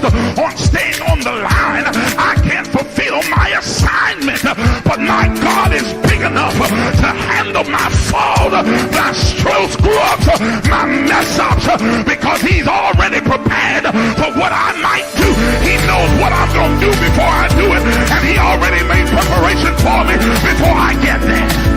focused on staying on the line, I can't fulfill my assignment. But my God is big enough to handle my fault, my strokes, grubs, my mess ups, because he's already prepared for what I might do. He knows what I'm going to do before I do it, and he already made preparation for me before I get there.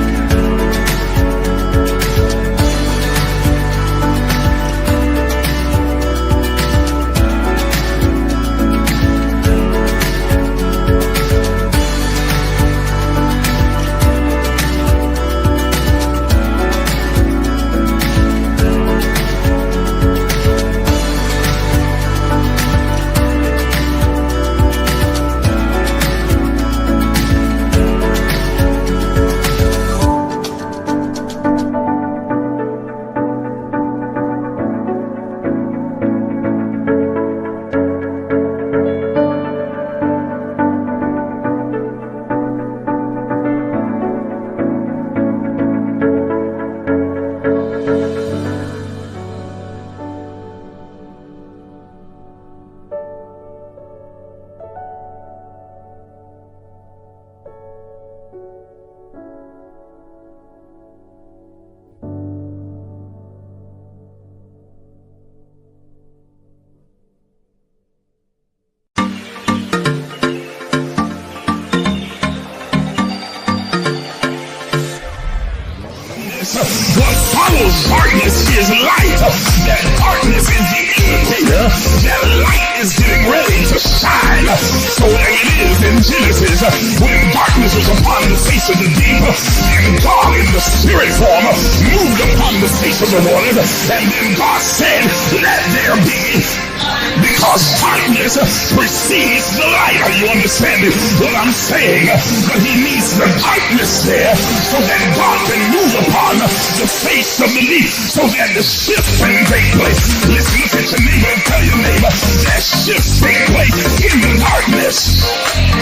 What follows darkness is light. That darkness is the indicator that light is getting ready to shine. So there it is in Genesis, when darkness was upon the face of the deep, and God in the spirit form moved upon the face of the waters, and then God said, let there be. Because darkness precedes the light. Are you understanding what I'm saying? But he needs the darkness there so that God can move upon the face of the deep, so that the shift can take place. Listen, look at your neighbor and tell your neighbor that shift take place in the darkness.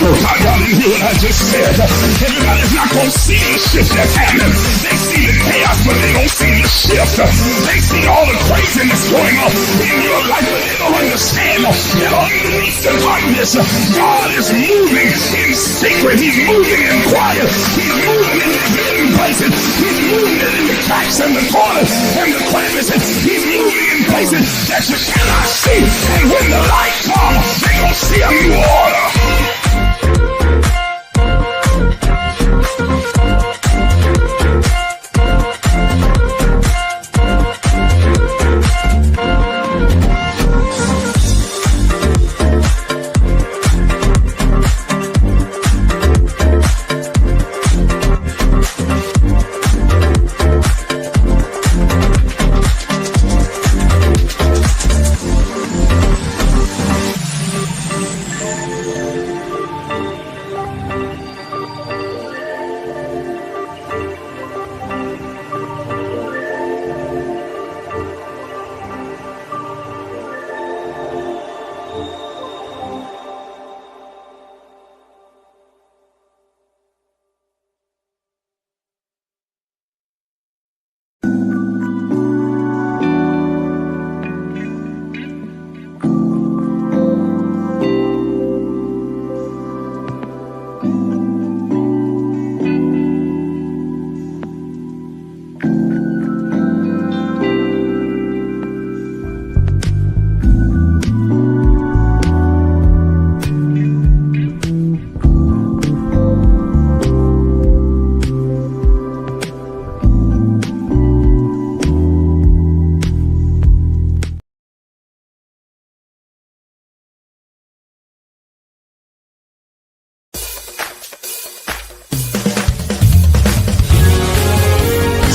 Oh God, y'all didn't hear what I just said. Everybody's not going to see the shift that's happening. They see the chaos, but they don't see the shift. They see all the craziness going on in your life, but they don't understand that underneath the darkness, God is moving in secret. He's moving in quiet. He's moving in the hidden places. He's moving in the cracks and the corners and the crevices. He's moving in places that you cannot see. And when the light comes, they're going to see a new order.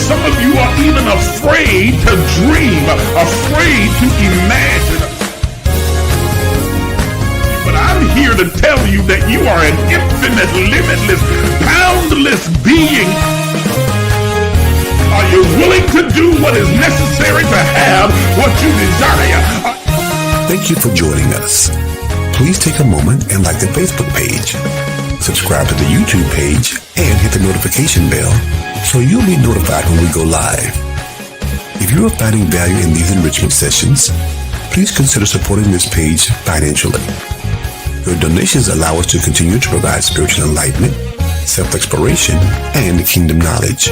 Some of you are even afraid to dream, afraid to imagine. But I'm here to tell you that you are an infinite, limitless, boundless being. Are you willing to do what is necessary to have what you desire? Thank you for joining us. Please take a moment and like the Facebook page. Subscribe to the YouTube page and hit the notification bell so you'll be notified when we go live. If you are finding value in these enrichment sessions, please consider supporting this page financially. Your donations allow us to continue to provide spiritual enlightenment, self-exploration, and kingdom knowledge.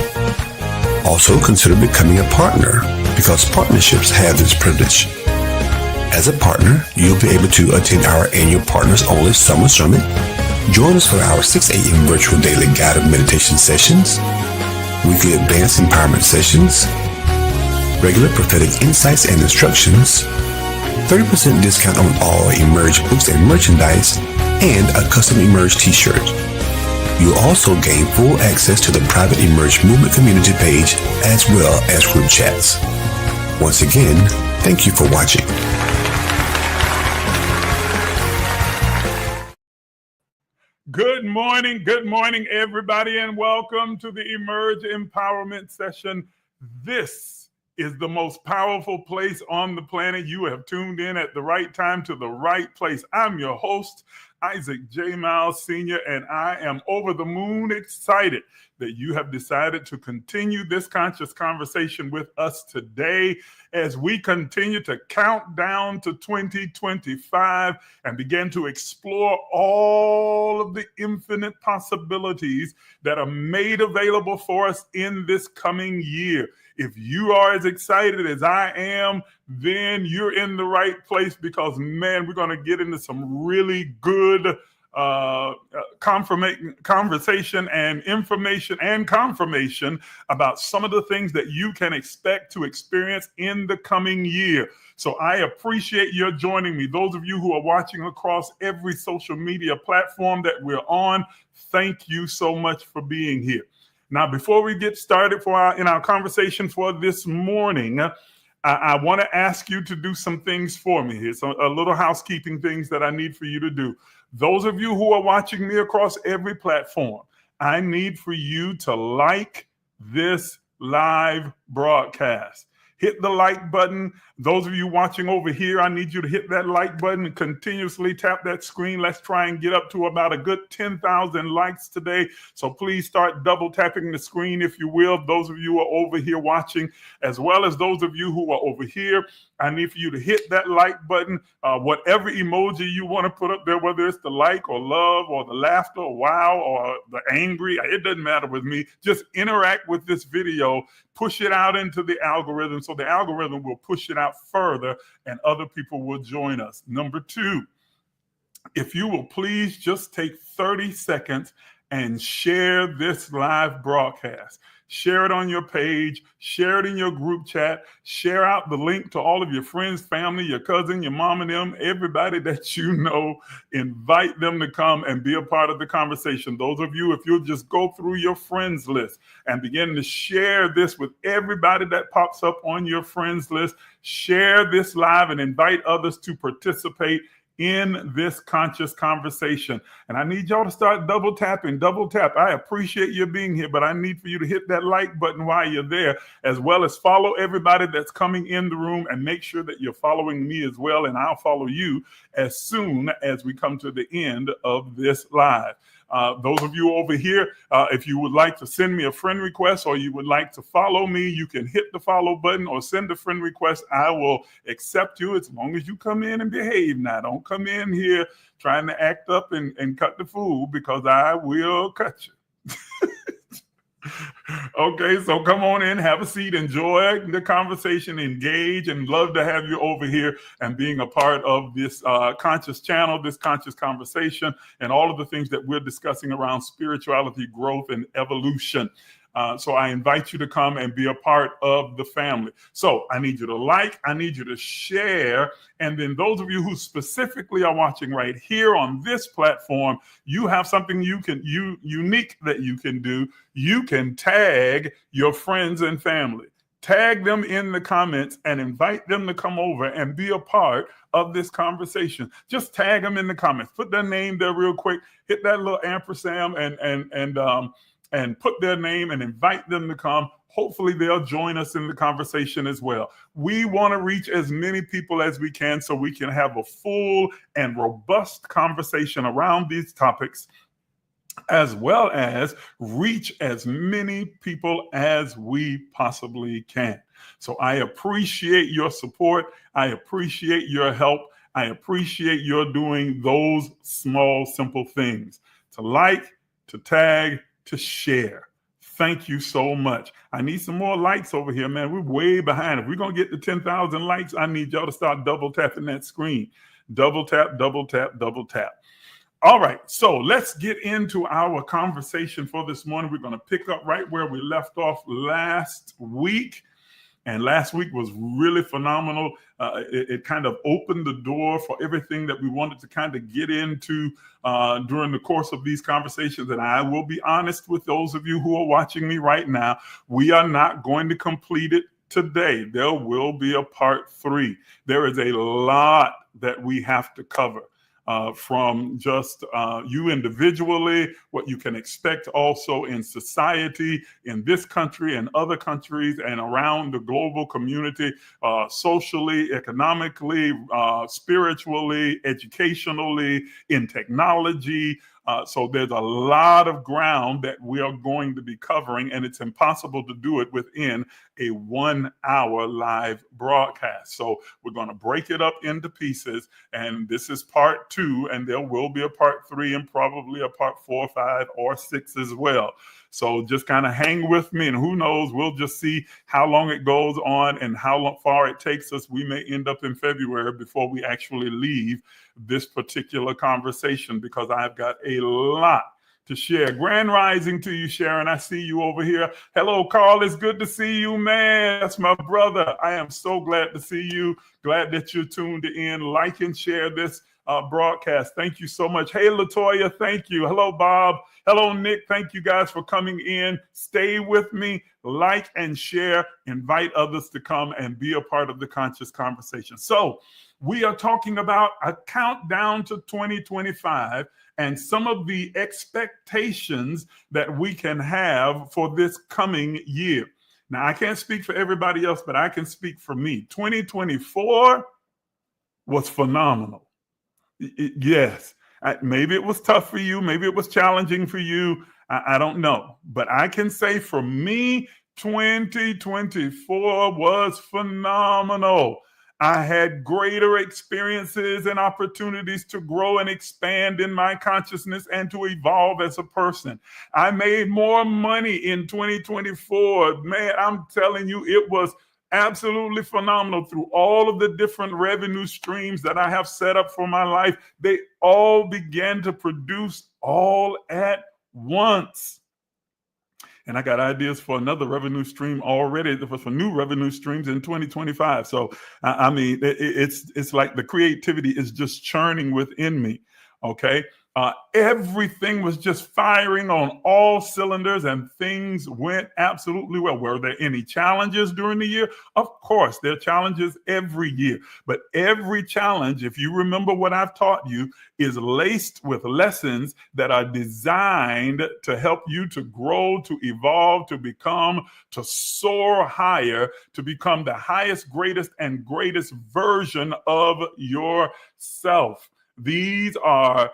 Also, consider becoming a partner because partnerships have this privilege. As a partner, you'll be able to attend our annual Partners Only Summer Summit, join us for our 6 a.m. virtual daily guided meditation sessions, weekly advanced empowerment sessions, regular prophetic insights and instructions, 30% discount on all Emerge books and merchandise, and a custom Emerge t-shirt. You'll also gain full access to the private Emerge Movement community page as well as group chats. Once again, thank you for watching. Good morning, everybody, and welcome to the Emerge Empowerment Session. This is the most powerful place on the planet. You have tuned in at the right time to the right place. I'm your host, Isaac J. Miles Sr., and I am over the moon excited that you have decided to continue this conscious conversation with us today as we continue to count down to 2025 and begin to explore all of the infinite possibilities that are made available for us in this coming year. If you are as excited as I am, then you're in the right place because, man, we're going to get into some really good conversation and information and confirmation about some of the things that you can expect to experience in the coming year. So I appreciate your joining me. Those of you who are watching across every social media platform that we're on, thank you so much for being here. Now, before we get started in our conversation for this morning, I want to ask you to do some things for me. It's a little housekeeping things that I need for you to do. Those of you who are watching me across every platform, I need for you to like this live broadcast. Hit the like button. Those of you watching over here, I need you to hit that like button and continuously tap that screen. Let's try and get up to about a good 10,000 likes today. So please start double tapping the screen, if you will. Those of you who are over here watching, as well as those of you who are over here, I need for you to hit that like button. Whatever emoji you want to put up there, whether it's the like or love or the laughter or wow or the angry, it doesn't matter with me. Just interact with this video, push it out into the algorithm so the algorithm will push it out further and other people will join us. Number 2, if you will please just take 30 seconds and share this live broadcast. Share it on your page, share it in your group chat, share out the link to all of your friends, family, your cousin, your mom and them, everybody that you know. Invite them to come and be a part of the conversation. Those of you, if you'll just go through your friends list and begin to share this with everybody that pops up on your friends list, share this live and invite others to participate in this conscious conversation. And I need y'all to start double tap. I appreciate you being here, but I need for you to hit that like button while you're there, as well as follow everybody that's coming in the room and make sure that you're following me as well. And I'll follow you as soon as we come to the end of this live. Those of you over here, if you would like to send me a friend request or you would like to follow me, you can hit the follow button or send a friend request. I will accept you as long as you come in and behave. Now, don't come in here trying to act up and cut the fool, because I will cut you. Okay, so come on in, have a seat, enjoy the conversation, engage, and love to have you over here and being a part of this conscious channel, this conscious conversation, and all of the things that we're discussing around spirituality, growth, and evolution. So I invite you to come and be a part of the family. So I need you to like, I need you to share. And then those of you who specifically are watching right here on this platform, you have something unique that you can do. You can tag your friends and family. Tag them in the comments and invite them to come over and be a part of this conversation. Just tag them in the comments. Put their name there real quick. Hit that little ampersand and put their name and invite them to come. Hopefully they'll join us in the conversation as well. We want to reach as many people as we can so we can have a full and robust conversation around these topics, as well as reach as many people as we possibly can. So I appreciate your support. I appreciate your help. I appreciate your doing those small, simple things: to like, to tag, to share. Thank you so much. I need some more likes over here, man. We're way behind. If we're going to get to 10,000 likes, I need y'all to start double tapping that screen. Double tap, double tap, double tap. All right, so let's get into our conversation for this morning. We're going to pick up right where we left off last week. And last week was really phenomenal. It kind of opened the door for everything that we wanted to kind of get into during the course of these conversations. And I will be honest with those of you who are watching me right now, we are not going to complete it today. There will be a part 3. There is a lot that we have to cover. From just you individually, what you can expect also in society, in this country and other countries and around the global community, socially, economically, spiritually, educationally, in technology. So there's a lot of ground that we are going to be covering, and it's impossible to do it within a 1-hour live broadcast. So we're going to break it up into pieces, and this is part 2, and there will be a part 3 and probably a part 4, 5, or 6 as well. So just kind of hang with me, and who knows, we'll just see how long it goes on and how far it takes us. We may end up in February before we actually leave this particular conversation, because I've got a lot to share. Grand rising to you, Sharon. I see you over here. Hello, Carl. It's good to see you, man. That's my brother. I am so glad to see you. Glad that you're tuned in. Like and share this broadcast. Thank you so much. Hey, Latoya, thank you. Hello, Bob. Hello, Nick. Thank you guys for coming in. Stay with me. Like and share. Invite others to come and be a part of the conscious conversation. So we are talking about a countdown to 2025 and some of the expectations that we can have for this coming year. Now, I can't speak for everybody else, but I can speak for me. 2024 was phenomenal. Yes, maybe it was tough for you. Maybe it was challenging for you. I don't know. But I can say for me, 2024 was phenomenal. I had greater experiences and opportunities to grow and expand in my consciousness and to evolve as a person. I made more money in 2024. Man, I'm telling you, it was absolutely phenomenal. Through all of the different revenue streams that I have set up for my life, they all began to produce all at once. And I got ideas for another revenue stream already, for new revenue streams in 2025. So, I mean, it's like the creativity is just churning within me, okay? Everything was just firing on all cylinders and things went absolutely well. Were there any challenges during the year? Of course, there are challenges every year. But every challenge, if you remember what I've taught you, is laced with lessons that are designed to help you to grow, to evolve, to become, to soar higher, to become the highest, greatest, and greatest version of yourself. These are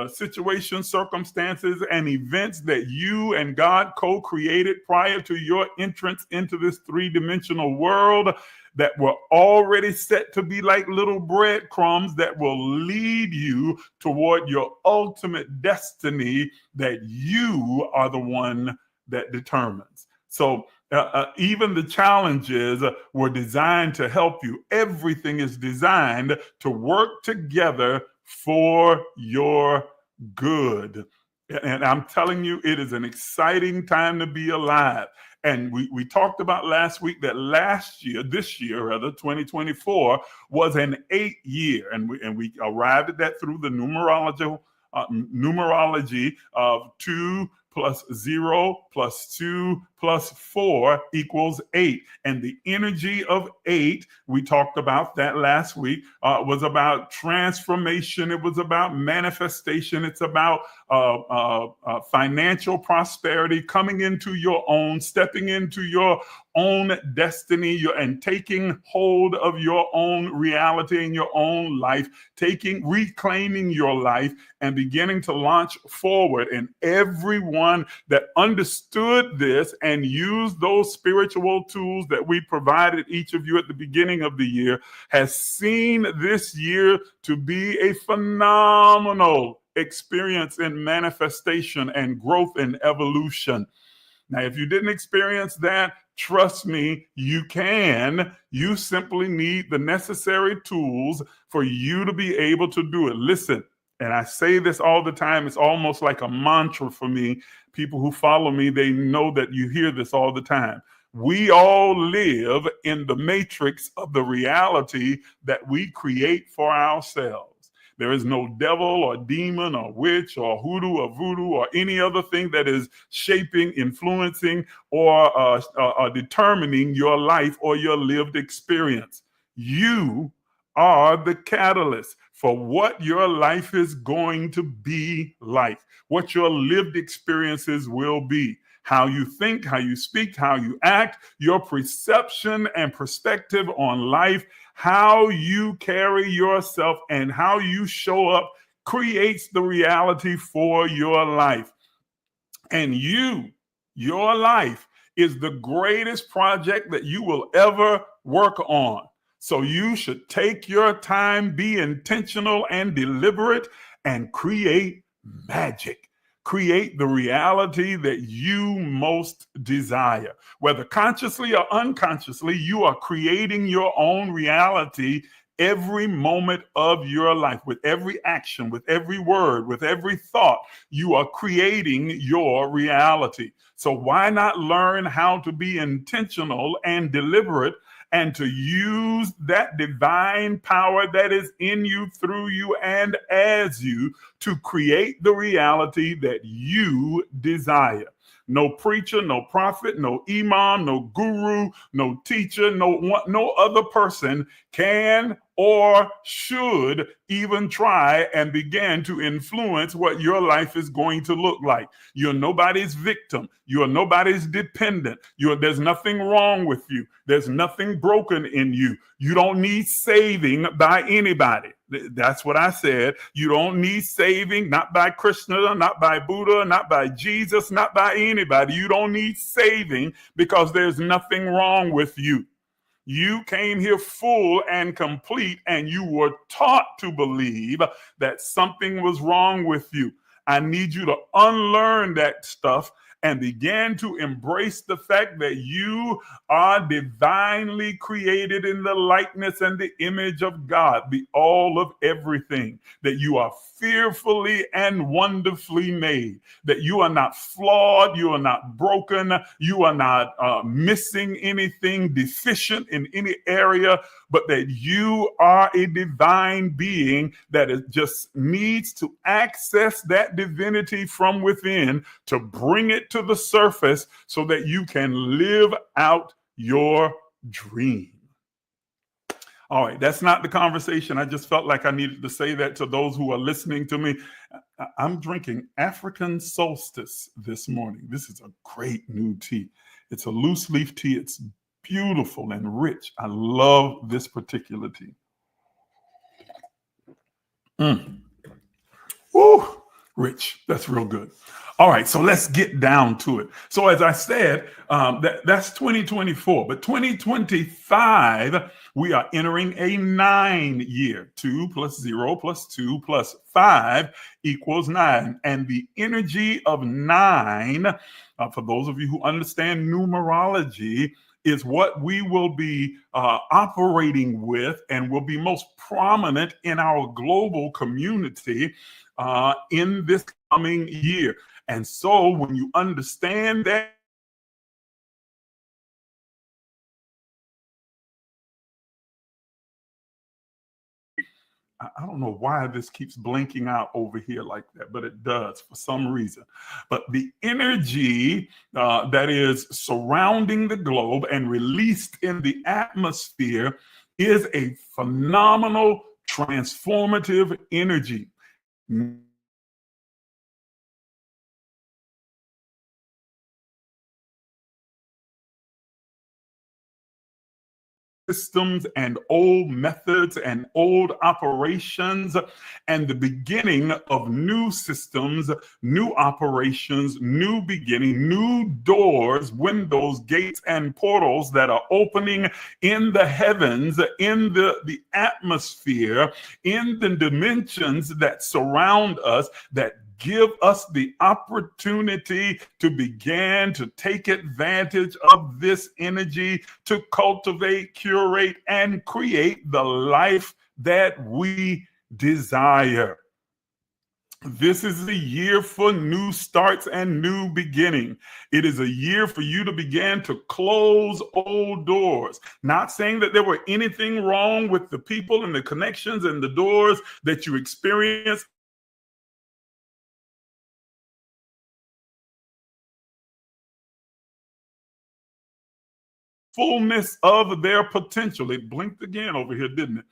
situations, circumstances, and events that you and God co-created prior to your entrance into this three-dimensional world that were already set to be like little breadcrumbs that will lead you toward your ultimate destiny that you are the one that determines. So even the challenges were designed to help you. Everything is designed to work together for your good. And I'm telling you, it is an exciting time to be alive. And we talked about last week that this year, 2024, was an 8-year. And we arrived at that through the numerology of 2 plus 0 plus 2 plus 4 equals 8. And the energy of 8, we talked about that last week, was about transformation. It was about manifestation. It's about financial prosperity, coming into your own, stepping into your own destiny, and taking hold of your own reality in your own life, reclaiming your life and beginning to launch forward. And everyone that understood this and used those spiritual tools that we provided each of you at the beginning of the year has seen this year to be a phenomenal experience in manifestation and growth and evolution. Now, if you didn't experience that, trust me, you can. You simply need the necessary tools for you to be able to do it. Listen, and I say this all the time, it's almost like a mantra for me. People who follow me, they know that you hear this all the time. We all live in the matrix of the reality that we create for ourselves. There is no devil or demon or witch or hoodoo or voodoo or any other thing that is shaping, influencing, or determining your life or your lived experience. You are the catalyst for what your life is going to be like, what your lived experiences will be. How you think, how you speak, how you act, your perception and perspective on life, how you carry yourself, and how you show up creates the reality for your life. And your life, is the greatest project that you will ever work on. So you should take your time, be intentional and deliberate, and create magic. Create the reality that you most desire. Whether consciously or unconsciously, you are creating your own reality every moment of your life. With every action, with every word, with every thought, you are creating your reality. So why not learn how to be intentional and deliberate, and to use that divine power that is in you, through you, and as you, to create the reality that you desire. No preacher, no prophet, no imam, no guru, no teacher, no other person can or should even try and begin to influence what your life is going to look like. You're nobody's victim. You're nobody's dependent. There's nothing wrong with you. There's nothing broken in you. You don't need saving by anybody. That's what I said. You don't need saving, not by Krishna, not by Buddha, not by Jesus, not by anybody. You don't need saving because there's nothing wrong with you. You came here full and complete, and you were taught to believe that something was wrong with you. I need you to unlearn that stuff and begin to embrace the fact that you are divinely created in the likeness and the image of God, the all of everything, that you are fearfully and wonderfully made, that you are not flawed, you are not broken, you are not missing anything, deficient in any area, but that you are a divine being that just needs to access that divinity from within to bring it to the surface so that you can live out your dream. All right, that's not the conversation. I just felt like I needed to say that to those who are listening to me. I'm drinking African Solstice this morning. This is a great new tea. It's a loose leaf tea. It's beautiful and rich. I love this particular tea. Woo, rich. That's real good. All right, so let's get down to it. So as I said, that's 2024, but 2025, we are entering a 9 year. 2 plus 0 plus 2 plus 5 equals 9. And the energy of 9, for those of you who understand numerology, is what we will be operating with and will be most prominent in our global community in this coming year. And so when you understand that, I don't know why this keeps blinking out over here like that, but it does for some reason. But the energy that is surrounding the globe and released in the atmosphere is a phenomenal transformative energy. systems and old methods and old operations, and the beginning of new systems, new operations, new beginning, new doors, windows, gates, and portals that are opening in the heavens, in the atmosphere, in the dimensions that surround us, that give us the opportunity to begin to take advantage of this energy to cultivate, curate, and create the life that we desire. This is the year for new starts and new beginning. It is a year for you to begin to close old doors. Not saying that there were anything wrong with the people and the connections and the doors that you experienced. Fullness of their potential. It blinked again over here, didn't it?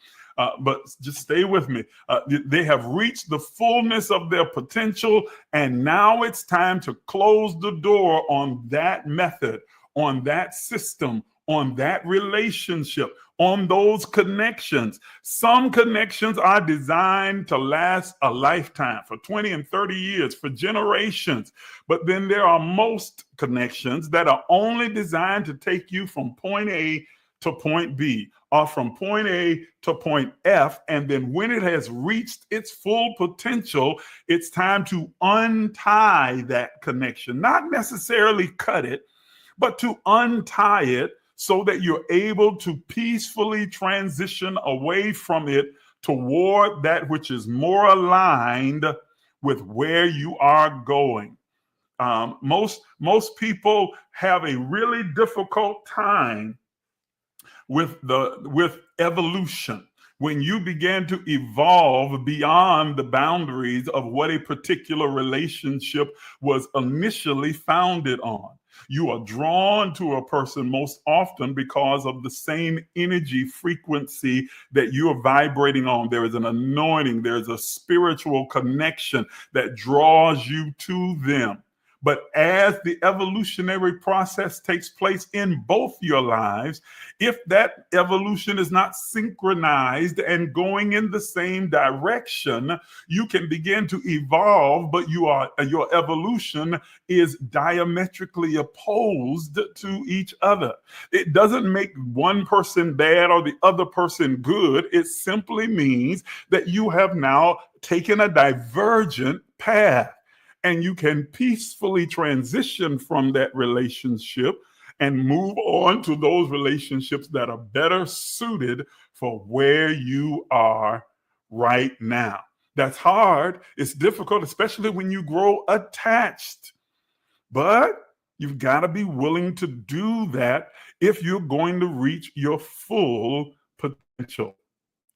But just stay with me. They have reached the fullness of their potential, and now it's time to close the door on that method, on that system, on that relationship, on those connections. Some connections are designed to last a lifetime, for 20 and 30 years, for generations. But then there are most connections that are only designed to take you from point A to point B, or from point A to point F. And then when it has reached its full potential, it's time to untie that connection, not necessarily cut it, but to untie it, so that you're able to peacefully transition away from it toward that which is more aligned with where you are going. Most people have a really difficult time with evolution. When you begin to evolve beyond the boundaries of what a particular relationship was initially founded on. You are drawn to a person most often because of the same energy frequency that you are vibrating on. There is an anointing, there's a spiritual connection that draws you to them. But as the evolutionary process takes place in both your lives, if that evolution is not synchronized and going in the same direction, you can begin to evolve, but your evolution is diametrically opposed to each other. It doesn't make one person bad or the other person good. It simply means that you have now taken a divergent path. And you can peacefully transition from that relationship and move on to those relationships that are better suited for where you are right now. That's hard. It's difficult, especially when you grow attached. But you've got to be willing to do that if you're going to reach your full potential.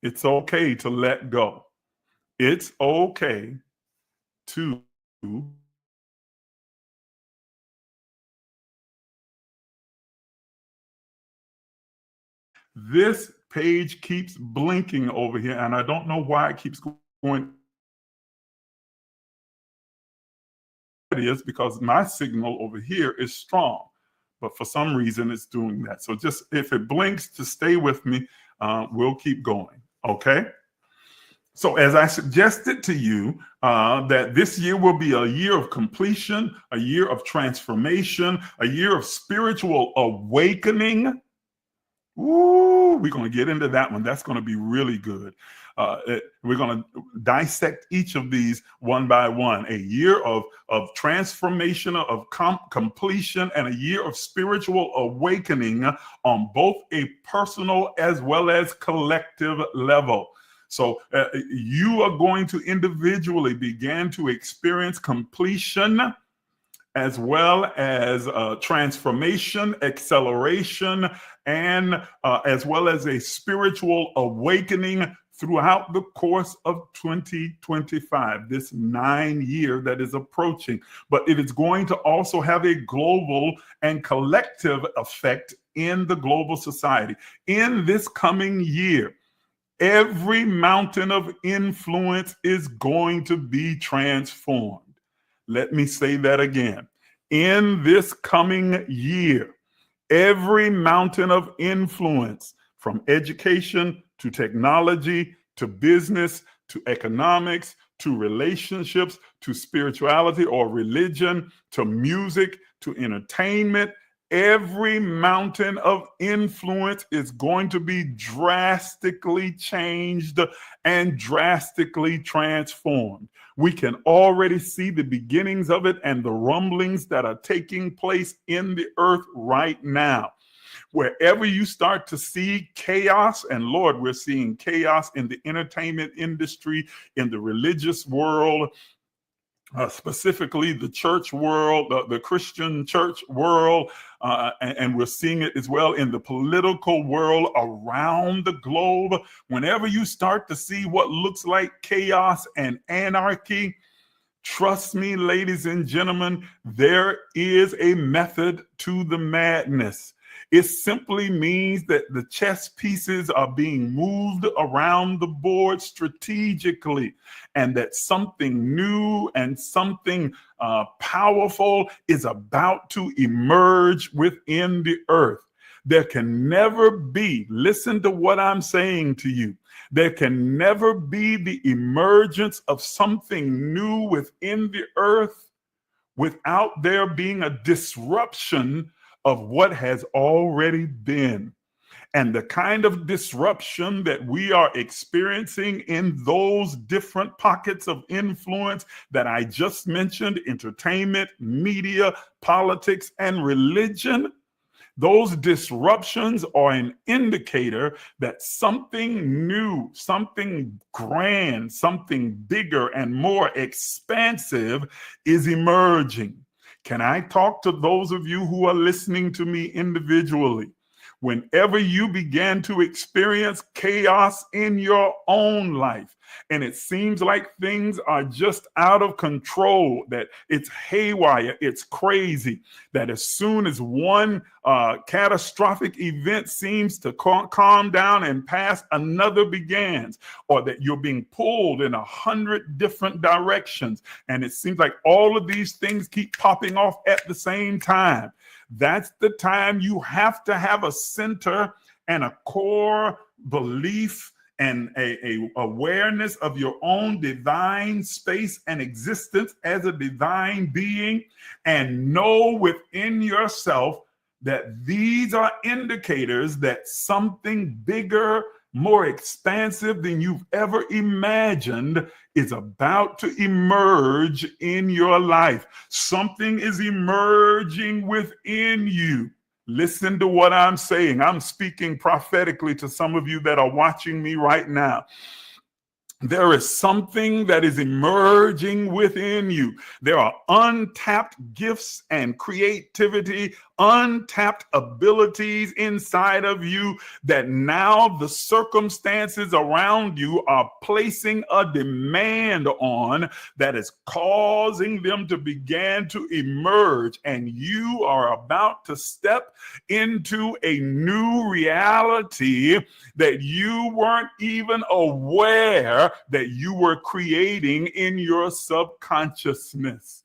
It's okay to let go. It's okay to this page keeps blinking over here, and I don't know why it keeps going. It is because my signal over here is strong, but for some reason it's doing that. So just if it blinks, just stay with me. We'll keep going. Okay. So as I suggested to you, that this year will be a year of completion, a year of transformation, a year of spiritual awakening. Ooh, we're going to get into that one. That's going to be really good. We're going to dissect each of these one by one. A year of transformation, of completion, and a year of spiritual awakening on both a personal as well as collective level. So you are going to individually begin to experience completion as well as transformation, acceleration, and as well as a spiritual awakening throughout the course of 2025, this 9-year that is approaching. But it is going to also have a global and collective effect in the global society. In this coming year, every mountain of influence is going to be transformed. Let me say that again. In this coming year, every mountain of influence, from education to technology to business to economics to relationships to spirituality or religion to music to entertainment. Every mountain of influence is going to be drastically changed and drastically transformed. We can already see the beginnings of it and the rumblings that are taking place in the earth right now. Wherever you start to see chaos, and Lord, we're seeing chaos in the entertainment industry, in the religious world, specifically the church world, the Christian church world, and we're seeing it as well in the political world around the globe. Whenever you start to see what looks like chaos and anarchy, trust me, ladies and gentlemen, there is a method to the madness. It simply means that the chess pieces are being moved around the board strategically, and that something new and something powerful is about to emerge within the earth. There can never be, listen to what I'm saying to you, there can never be the emergence of something new within the earth without there being a disruption of what has already been. And the kind of disruption that we are experiencing in those different pockets of influence that I just mentioned, entertainment, media, politics, and religion, those disruptions are an indicator that something new, something grand, something bigger and more expansive is emerging. Can I talk to those of you who are listening to me individually? Whenever you begin to experience chaos in your own life, and it seems like things are just out of control, that it's haywire, it's crazy, that as soon as one catastrophic event seems to calm down and pass, another begins, or that you're being pulled in 100 different directions, and it seems like all of these things keep popping off at the same time. That's the time you have to have a center and a core belief and a awareness of your own divine space and existence as a divine being, and know within yourself that these are indicators that something bigger, more expansive than you've ever imagined is about to emerge in your life. Something is emerging within you. Listen to what I'm saying. I'm speaking prophetically to some of you that are watching me right now. There is something that is emerging within you. There are untapped gifts and creativity, untapped abilities inside of you that now the circumstances around you are placing a demand on, that is causing them to begin to emerge. And you are about to step into a new reality that you weren't even aware that you were creating in your subconsciousness.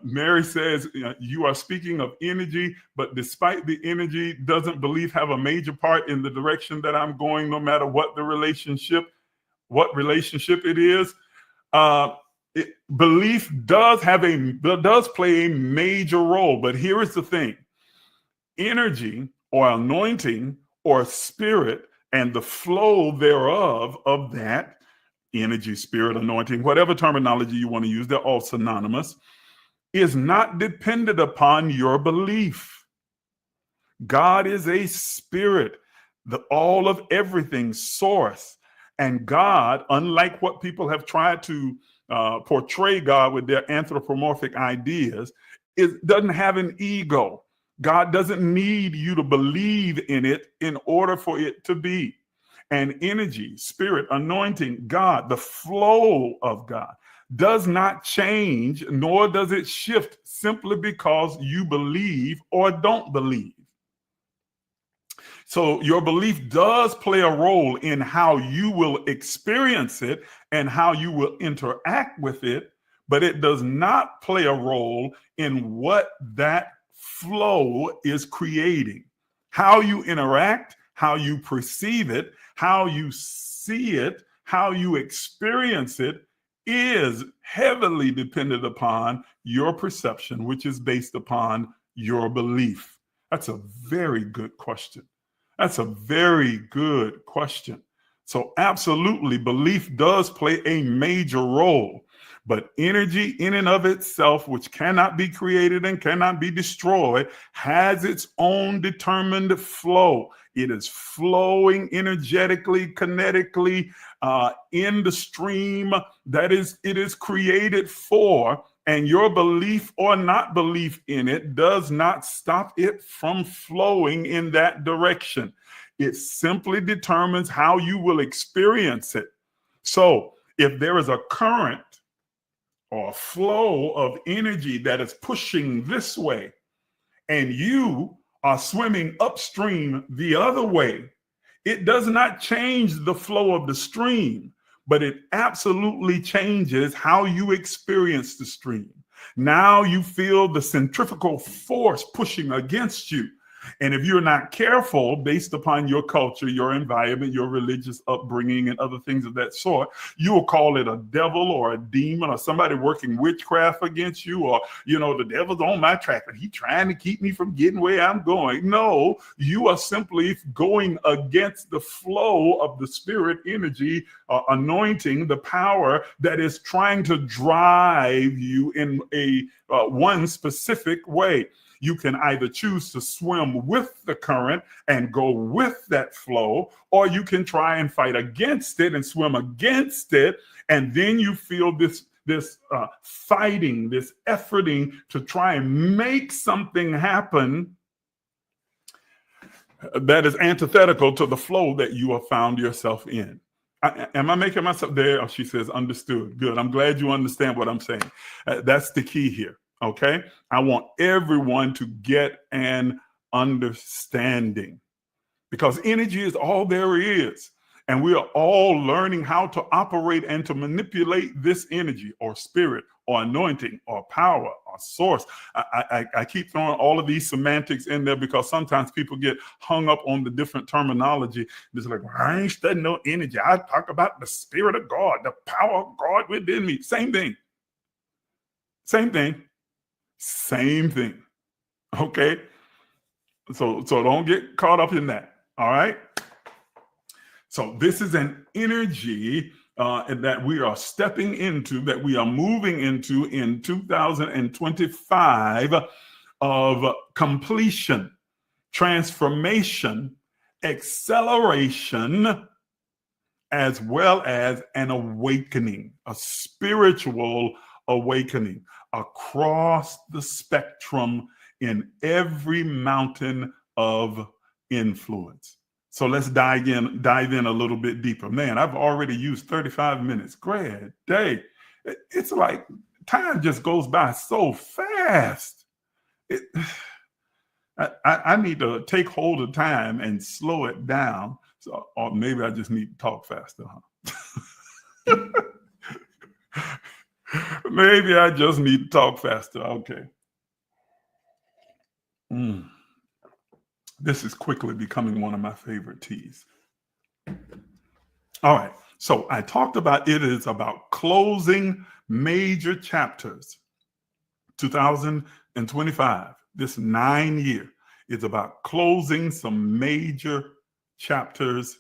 Mary says, you are speaking of energy, but despite the energy, doesn't belief have a major part in the direction that I'm going, no matter what the relationship it is? Belief does play a major role, but here is the thing. Energy or anointing or spirit and the flow thereof of that energy, spirit, anointing, whatever terminology you want to use, they're all synonymous, is not dependent upon your belief. God is a spirit, the all of everything source. And God, unlike what people have tried to portray God with their anthropomorphic ideas, doesn't have an ego. God doesn't need you to believe in it in order for it to be. And energy, spirit, anointing, God, the flow of God does not change, nor does it shift simply because you believe or don't believe. So your belief does play a role in how you will experience it and how you will interact with it, but it does not play a role in what that flow is creating. How you interact, how you perceive it, how you see it, how you experience it is heavily dependent upon your perception, which is based upon your belief. That's a very good question. That's a very good question. So absolutely, belief does play a major role, but energy in and of itself, which cannot be created and cannot be destroyed, has its own determined flow. It is flowing energetically, kinetically, in the stream that it is created for. And your belief or not belief in it does not stop it from flowing in that direction. It simply determines how you will experience it. So if there is a current or a flow of energy that is pushing this way, and you are swimming upstream the other way, it does not change the flow of the stream, but it absolutely changes how you experience the stream. Now you feel the centrifugal force pushing against you. And if you're not careful, based upon your culture, your environment, your religious upbringing, and other things of that sort, you will call it a devil or a demon or somebody working witchcraft against you, or, the devil's on my track and he's trying to keep me from getting where I'm going. No, you are simply going against the flow of the spirit energy, anointing, the power that is trying to drive you in a one specific way. You can either choose to swim with the current and go with that flow, or you can try and fight against it and swim against it. And then you feel this fighting, this efforting to try and make something happen that is antithetical to the flow that you have found yourself in. Am I making myself there? Oh, she says, understood. Good. I'm glad you understand what I'm saying. That's the key here. Okay, I want everyone to get an understanding, because energy is all there is. And we are all learning how to operate and to manipulate this energy or spirit or anointing or power or source. I keep throwing all of these semantics in there because sometimes people get hung up on the different terminology. It's like, well, I ain't studying no energy. I talk about the spirit of God, the power of God within me. Same thing. Same thing. Same thing. Okay. So don't get caught up in that. All right. So this is an energy that we are stepping into, that we are moving into in 2025, of completion, transformation, acceleration, as well as an awakening, a spiritual awakening across the spectrum in every mountain of influence. So let's dive in a little bit deeper. Man, I've already used 35 minutes. Great day. It's like time just goes by so fast. I need to take hold of time and slow it down. So, or maybe I just need to talk faster, huh? Maybe I just need to talk faster. Okay. This is quickly becoming one of my favorite teas. All right. So I talked about it is about closing major chapters. 2025, this 9-year, is about closing some major chapters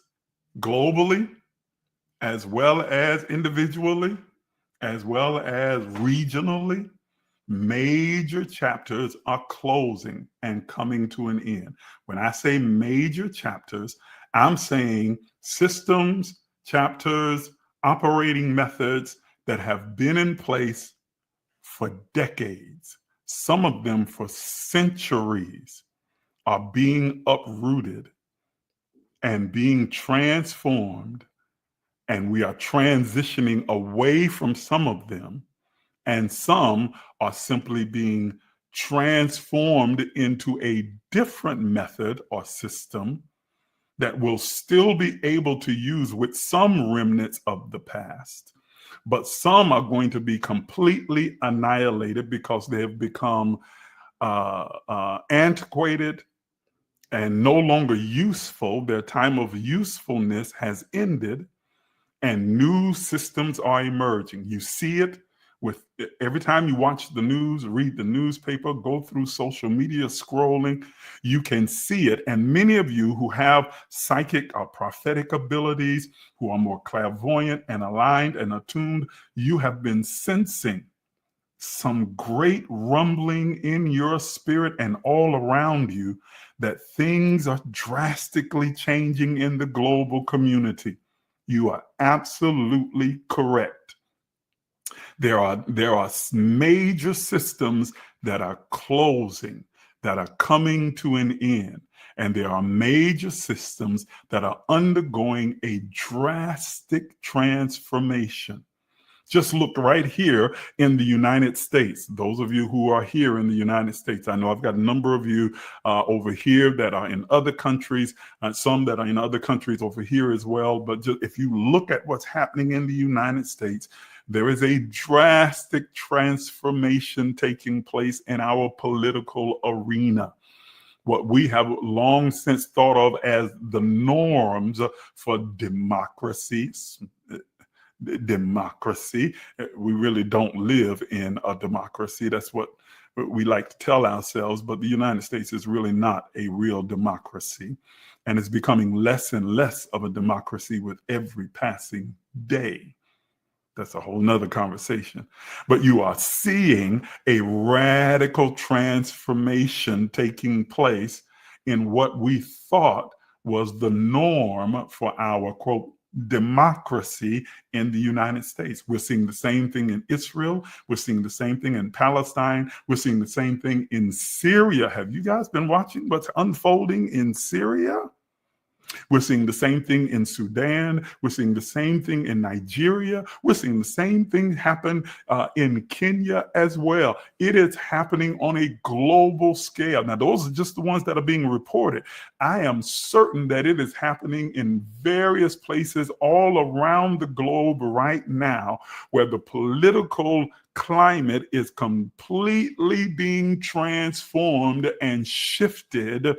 globally, as well as individually, as well as regionally. Major chapters are closing and coming to an end. When I say major chapters, I'm saying systems, chapters, operating methods that have been in place for decades, some of them for centuries, are being uprooted and being transformed. And we are transitioning away from some of them, and some are simply being transformed into a different method or system that will still be able to use with some remnants of the past. But some are going to be completely annihilated because they have become antiquated, and no longer useful. Their time of usefulness has ended, and new systems are emerging. You see it with every time you watch the news, read the newspaper, go through social media scrolling, you can see it. And many of you who have psychic or prophetic abilities, who are more clairvoyant and aligned and attuned, you have been sensing some great rumbling in your spirit and all around you that things are drastically changing in the global community. You are absolutely correct. There are major systems that are closing, that are coming to an end. And there are major systems that are undergoing a drastic transformation. Just look right here in the United States. Those of you who are here in the United States, I know I've got a number of you over here that are in other countries, some that are in other countries over here as well. But just, if you look at what's happening in the United States, there is a drastic transformation taking place in our political arena. What we have long since thought of as the norms for democracy, we really don't live in a democracy. That's what we like to tell ourselves, but the United States is really not a real democracy, and it's becoming less and less of a democracy with every passing day. That's a whole nother conversation. But you are seeing a radical transformation taking place in what we thought was the norm for our, quote, democracy in the United States. We're seeing the same thing in Israel. We're seeing the same thing in Palestine. We're seeing the same thing in Syria. Have you guys been watching what's unfolding in Syria? We're seeing the same thing in Sudan. We're seeing the same thing in Nigeria. We're seeing the same thing happen in Kenya as well. It is happening on a global scale. Now, those are just the ones that are being reported. I am certain that it is happening in various places all around the globe right now, where the political climate is completely being transformed and shifted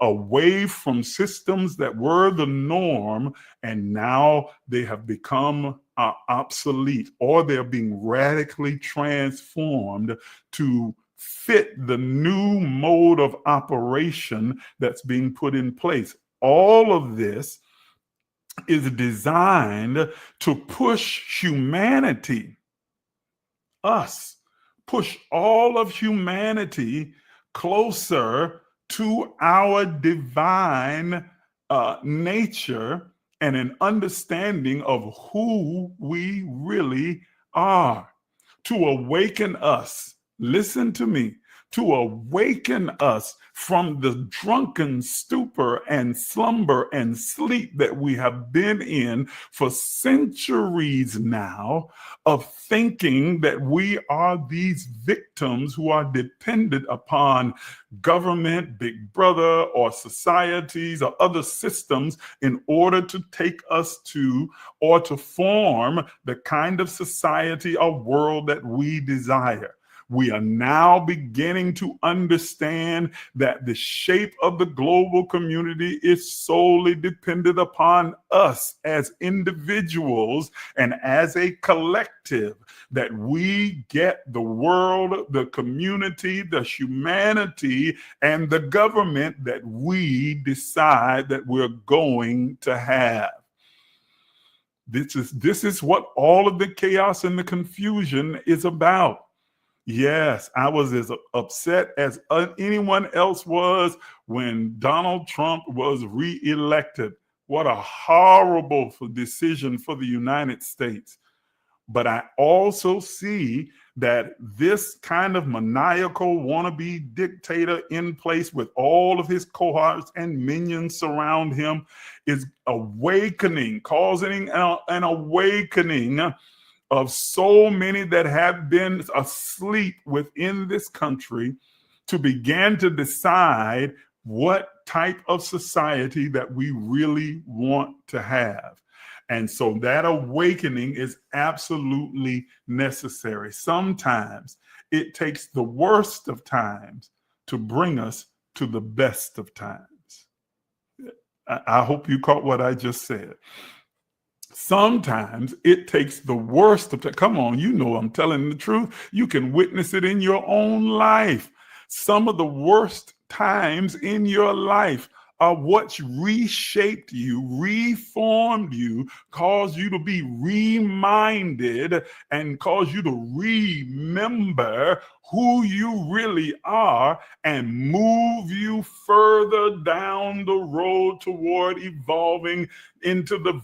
away from systems that were the norm, and now they have become obsolete, or they're being radically transformed to fit the new mode of operation that's being put in place. All of this is designed to push humanity, push all of humanity closer to our divine nature and an understanding of who we really are. To awaken us, listen to me, to awaken us from the drunken stupor and slumber and sleep that we have been in for centuries now, of thinking that we are these victims who are dependent upon government, Big Brother, or societies or other systems in order to take us to or to form the kind of society or world that we desire. We are now beginning to understand that the shape of the global community is solely dependent upon us as individuals and as a collective, that we get the world, the community, the humanity, and the government that we decide that we're going to have. This is what all of the chaos and the confusion is about. Yes, I was as upset as anyone else was when Donald Trump was reelected. What a horrible decision for the United States. But I also see that this kind of maniacal wannabe dictator in place with all of his cohorts and minions surround him is awakening, causing an awakening of so many that have been asleep within this country to begin to decide what type of society that we really want to have. And so that awakening is absolutely necessary. Sometimes it takes the worst of times to bring us to the best of times. I hope you caught what I just said. Sometimes it takes the worst of time. Come on, you know I'm telling the truth. You can witness it in your own life. Some of the worst times in your life are what reshaped you, reformed you, caused you to be reminded, and caused you to remember who you really are, and move you further down the road toward evolving into the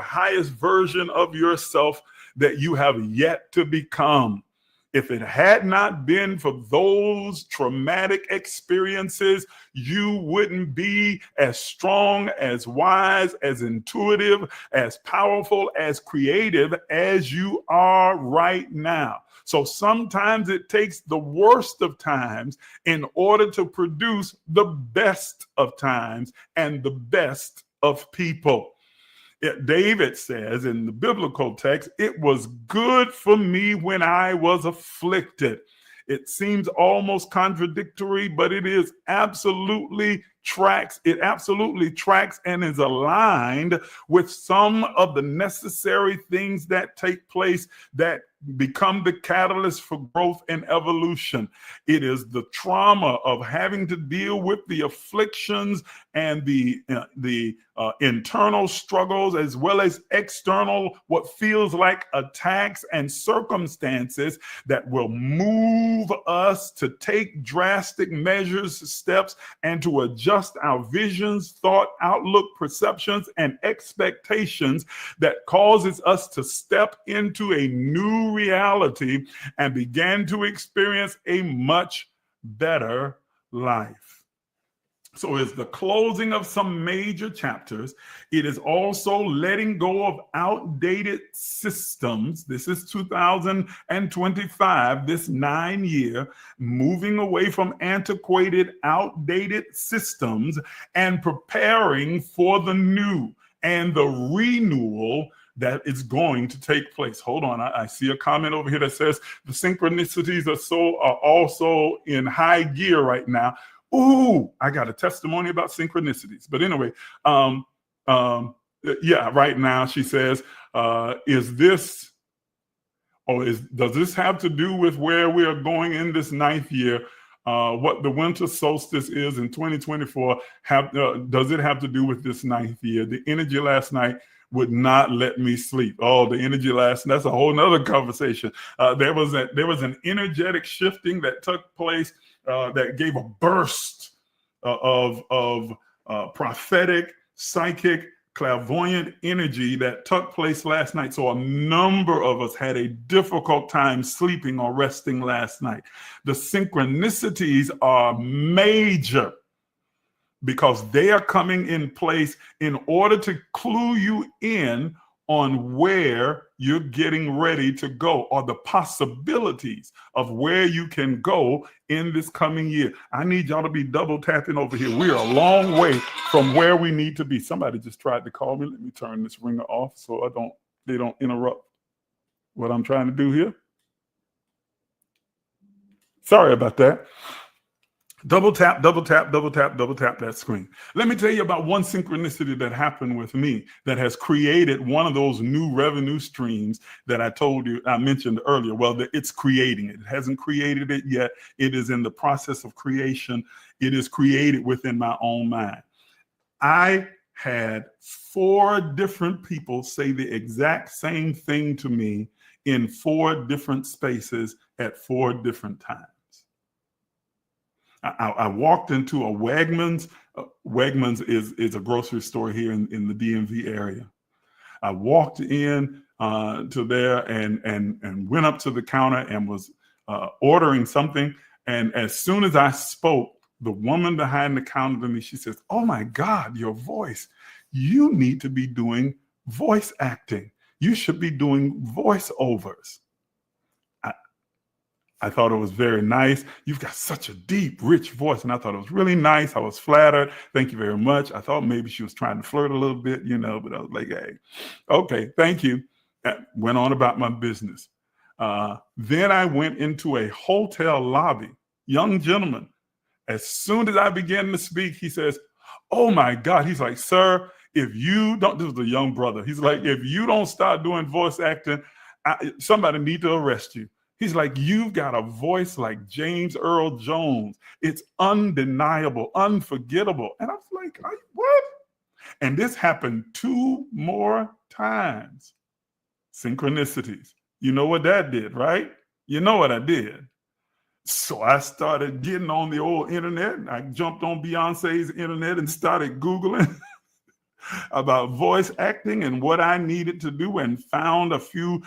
highest version of yourself that you have yet to become. If it had not been for those traumatic experiences, you wouldn't be as strong, as wise, as intuitive, as powerful, as creative as you are right now. So sometimes it takes the worst of times in order to produce the best of times and the best of people. David says in the biblical text, it was good for me when I was afflicted. It seems almost contradictory, but it absolutely tracks and is aligned with some of the necessary things that take place that become the catalyst for growth and evolution. It is the trauma of having to deal with the afflictions and the internal struggles, as well as external, what feels like attacks and circumstances, that will move us to take drastic measures, steps, and to adjust our visions, thought, outlook, perceptions, and expectations, that causes us to step into a new reality and begin to experience a much better life. So it's the closing of some major chapters. It is also letting go of outdated systems. This is 2025, this 9-year, moving away from antiquated, outdated systems and preparing for the new and the renewal that is going to take place. Hold on, I see a comment over here that says the synchronicities are also in high gear right now. Ooh, I got a testimony about synchronicities. But anyway, yeah, right now she says, does this have to do with where we are going in this 9th year? What the winter solstice is in 2024, does it have to do with this 9th year? The energy last night would not let me sleep. Oh, the energy last night, that's a whole nother conversation. There was an energetic shifting that took place that gave a burst of prophetic, psychic, clairvoyant energy that took place last night. So a number of us had a difficult time sleeping or resting last night. The synchronicities are major because they are coming in place in order to clue you in on where you're getting ready to go, or the possibilities of where you can go in this coming year. I need y'all to be double tapping over here. We are a long way from where we need to be. Somebody just tried to call me. Let me turn this ringer off so they don't interrupt what I'm trying to do here. Sorry about that. Double tap, double tap, double tap, double tap that screen. Let me tell you about one synchronicity that happened with me that has created one of those new revenue streams that I mentioned earlier. Well, it's creating it. It hasn't created it yet. It is in the process of creation. It is created within my own mind. I had 4 different people say the exact same thing to me in 4 different spaces at 4 different times. I walked into a Wegmans. Wegmans is a grocery store here in the DMV area. I walked in to there and went up to the counter and was ordering something. And as soon as I spoke, the woman behind the counter to me, she says, "Oh my God, your voice. You need to be doing voice acting. You should be doing voiceovers." I thought it was very nice. You've got such a deep, rich voice. And I thought it was really nice. I was flattered. Thank you very much. I thought maybe she was trying to flirt a little bit, but I was like, hey, okay, thank you. Went on about my business. Then I went into a hotel lobby, young gentleman, As soon as I began to speak, he says, oh my God. He's like, sir, if you don't, this was a young brother. He's like, if you don't start doing voice acting, somebody need to arrest you. He's like, you've got a voice like James Earl Jones. It's undeniable, unforgettable. And I was like, what? And this happened 2 more times. Synchronicities. You know what that did, right? You know what I did. So I started getting on the old internet. I jumped on Beyonce's internet and started Googling about voice acting and what I needed to do, and found a few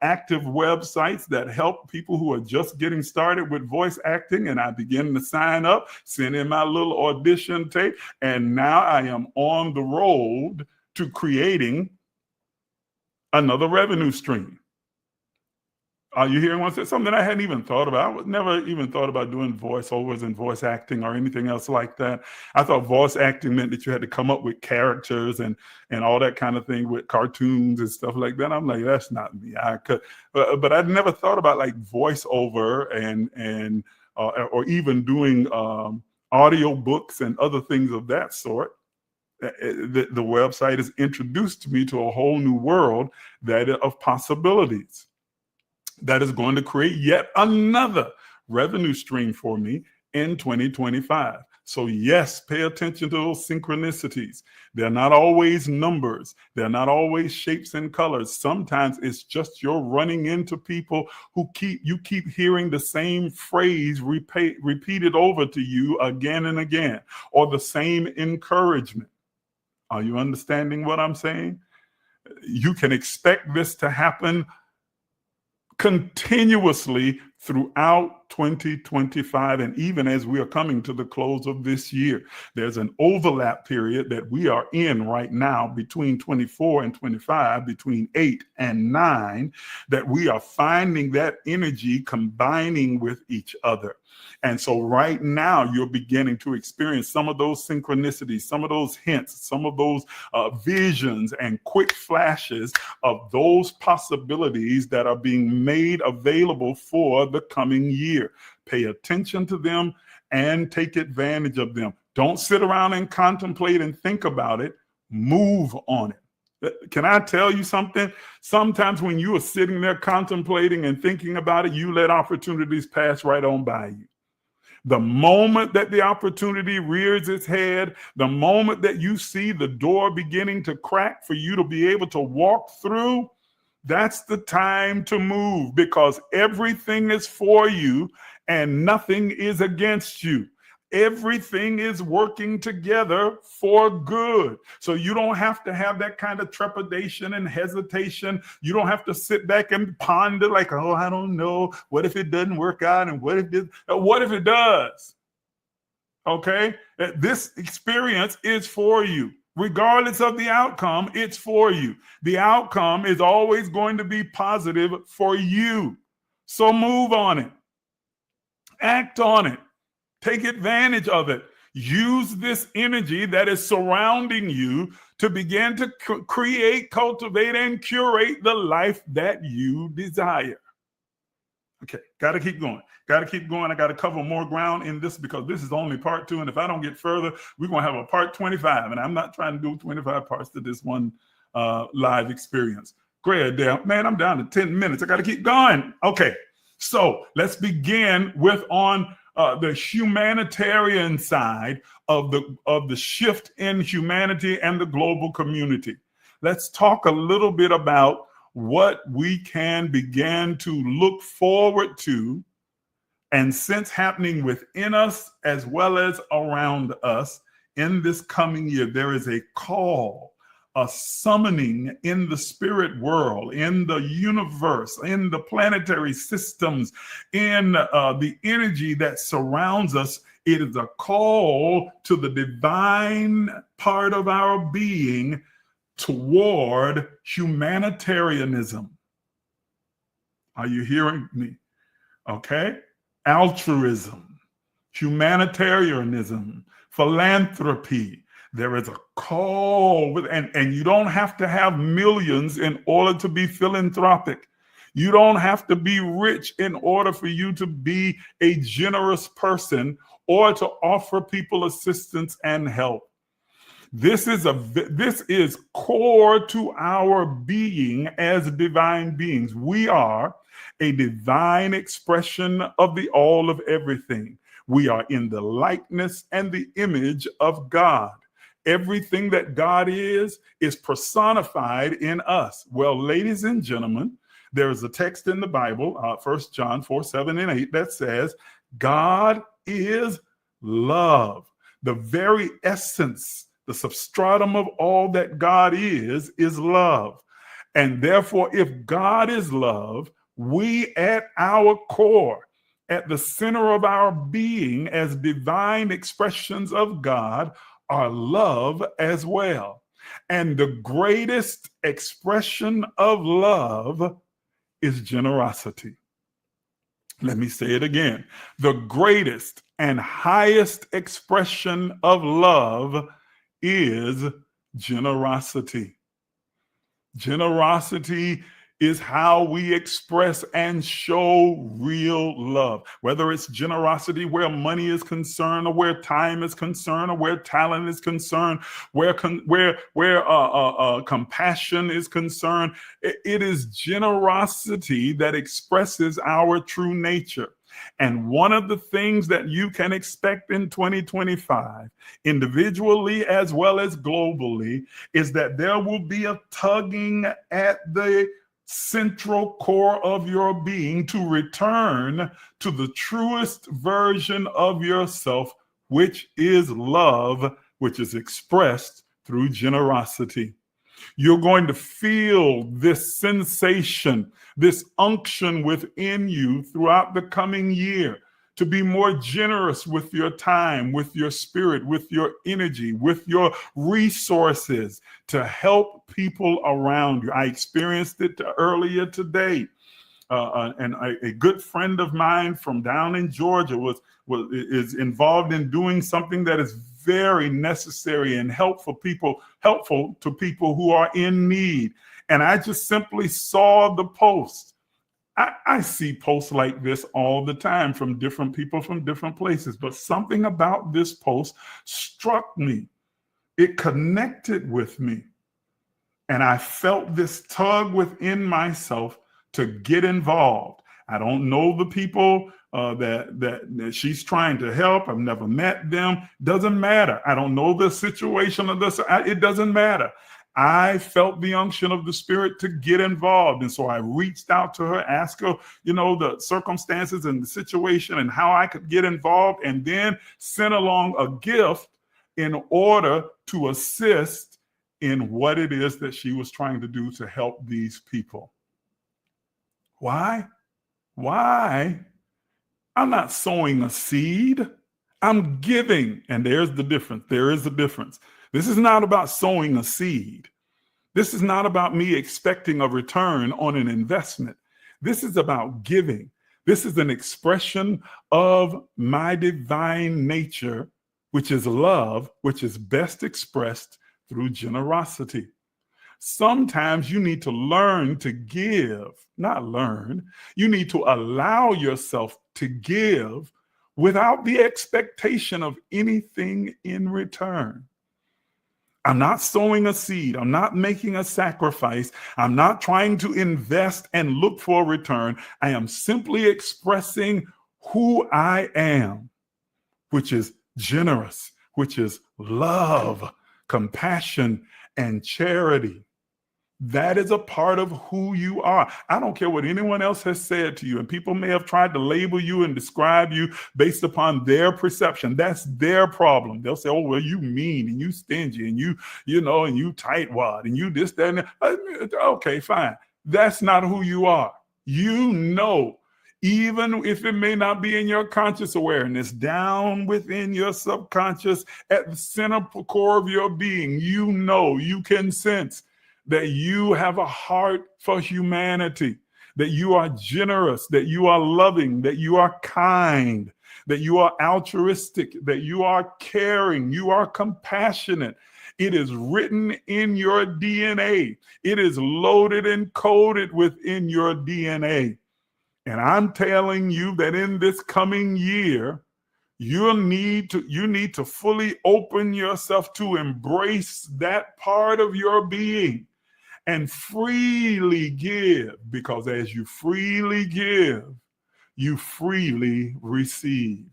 active websites that help people who are just getting started with voice acting. And I began to sign up, send in my little audition tape, and now I am on the road to creating another revenue stream. Are you hearing what I said? Something I hadn't even thought about. I never even thought about doing voiceovers and voice acting or anything else like that. I thought voice acting meant that you had to come up with characters and all that kind of thing with cartoons and stuff like that. I'm like, that's not me. But I'd never thought about like voiceover and or even doing audio books and other things of that sort. The website has introduced me to a whole new world of possibilities that is going to create yet another revenue stream for me in 2025. So yes, pay attention to those synchronicities. They're not always numbers. They're not always shapes and colors. Sometimes it's just you're running into people who you keep hearing the same phrase repeated over to you again and again, or the same encouragement. Are you understanding what I'm saying? You can expect this to happen continuously throughout 2025, and even as we are coming to the close of this year. There's an overlap period that we are in right now between 24 and 25, between 8 and 9, that we are finding that energy combining with each other. And so right now you're beginning to experience some of those synchronicities, some of those hints, some of those visions and quick flashes of those possibilities that are being made available for the coming year. Pay attention to them and take advantage of them. Don't sit around and contemplate and think about it. Move on it. Can I tell you something? Sometimes when you are sitting there contemplating and thinking about it, you let opportunities pass right on by you. The moment that the opportunity rears its head, the moment that you see the door beginning to crack for you to be able to walk through, that's the time to move, because everything is for you and nothing is against you. Everything is working together for good. So you don't have to have that kind of trepidation and hesitation. You don't have to sit back and ponder like, oh, I don't know. What if it doesn't work out? And what if it does? Okay? This experience is for you. Regardless of the outcome, it's for you. The outcome is always going to be positive for you. So move on it. Act on it. Take advantage of it. Use this energy that is surrounding you to begin to create, cultivate, and curate the life that you desire. Okay, got to keep going. Got to keep going. I got to cover more ground in this because this is only part 2. And if I don't get further, we're going to have a part 25. And I'm not trying to do 25 parts to this one live experience. Great, man, I'm down to 10 minutes. I got to keep going. Okay, so let's begin with the humanitarian side of the shift in humanity and the global community. Let's talk a little bit about what we can begin to look forward to and sense happening within us as well as around us in this coming year. There is a call, a summoning in the spirit world, in the universe, in the planetary systems, in the energy that surrounds us. It is a call to the divine part of our being toward humanitarianism. Are you hearing me? Okay. Altruism, humanitarianism, philanthropy. There is a call, and you don't have to have millions in order to be philanthropic. You don't have to be rich in order for you to be a generous person or to offer people assistance and help. This is core to our being as divine beings. We are a divine expression of the all of everything. We are in the likeness and the image of God. Everything that God is personified in us. Well, ladies and gentlemen, there is a text in the Bible, 1 John 4:7-8, that says, God is love. The very essence, the substratum of all that God is love. And therefore, if God is love, we at our core, at the center of our being as divine expressions of God, are love as well. And the greatest expression of love is generosity. Let me say it again. The greatest and highest expression of love is generosity. Generosity is how we express and show real love. Whether it's generosity where money is concerned, or where time is concerned, or where talent is concerned, where compassion is concerned, it is generosity that expresses our true nature. And one of the things that you can expect in 2025, individually as well as globally, is that there will be a tugging at the central core of your being to return to the truest version of yourself, which is love, which is expressed through generosity. You're going to feel this sensation, this unction within you throughout the coming year to be more generous with your time, with your spirit, with your energy, with your resources to help people around you. I experienced it earlier today. And a good friend of mine from down in Georgia is involved in doing something that is very necessary and helpful to people who are in need. And I just simply saw the post. I see posts like this all the time from different people from different places, but something about this post struck me. It connected with me. And I felt this tug within myself to get involved. I don't know the people that she's trying to help. I've never met them. Doesn't matter. I don't know the situation of this. It doesn't matter. I felt the unction of the Spirit to get involved. And so I reached out to her, asked her, the circumstances and the situation and how I could get involved, and then sent along a gift in order to assist in what it is that she was trying to do to help these people. Why? I'm not sowing a seed. I'm giving. And there's the difference. There is a difference. This is not about sowing a seed. This is not about me expecting a return on an investment. This is about giving. This is an expression of my divine nature, which is love, which is best expressed through generosity. Sometimes you need to learn to give, not learn. You need to allow yourself to give without the expectation of anything in return. I'm not sowing a seed. I'm not making a sacrifice. I'm not trying to invest and look for a return. I am simply expressing who I am, which is generous, which is love, compassion, and charity. That is a part of who you are. I don't care what anyone else has said to you, and people may have tried to label you and describe you based upon their perception. That's their problem. They'll say, "Oh, well, you mean and you stingy and you tightwad and you this, that, and that." Okay, fine. That's not who you are. Even if it may not be in your conscious awareness, down within your subconscious, at the center core of your being, you can sense that you have a heart for humanity, that you are generous, that you are loving, that you are kind, that you are altruistic, that you are caring, you are compassionate. It is written in your DNA. It is loaded and coded within your DNA. And I'm telling you that in this coming year, You need to fully open yourself to embrace that part of your being and freely give, because as you freely give, you freely receive.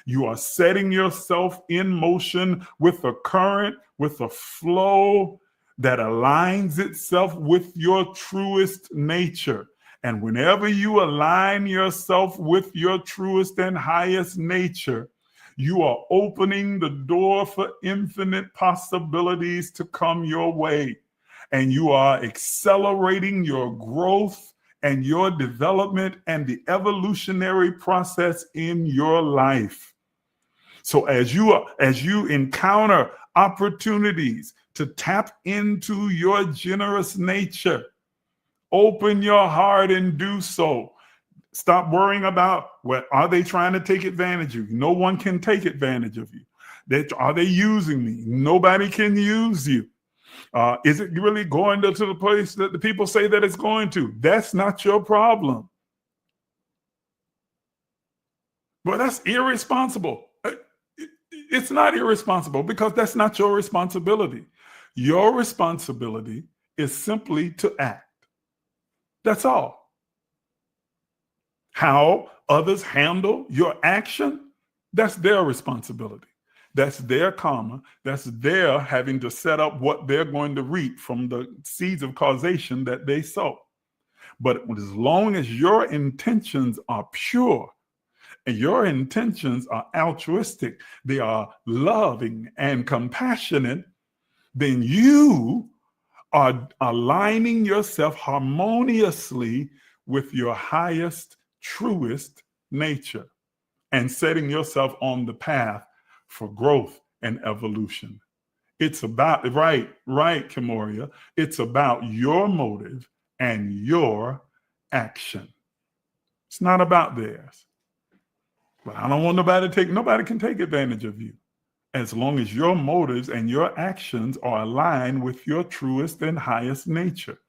You are setting yourself in motion with a current, with a flow that aligns itself with your truest nature. And whenever you align yourself with your truest and highest nature, you are opening the door for infinite possibilities to come your way. And you are accelerating your growth and your development and the evolutionary process in your life. So as you encounter opportunities to tap into your generous nature, open your heart and do so. Stop worrying about, well, are they trying to take advantage of you? No one can take advantage of you. Are they using me? Nobody can use you. Is it really going to the place that the people say that it's going to? That's not your problem. Well, that's irresponsible. It's not irresponsible because that's not your responsibility. Your responsibility is simply to act. That's all. How others handle your action, that's their responsibility. That's their karma. That's their having to set up what they're going to reap from the seeds of causation that they sow. But as long as your intentions are pure and your intentions are altruistic, they are loving and compassionate, then you are aligning yourself harmoniously with your highest, truest nature and setting yourself on the path for growth and evolution. It's about, right, Kimoria, it's about your motive and your action. It's not about theirs. But I don't want nobody can take advantage of you. As long as your motives and your actions are aligned with your truest and highest nature,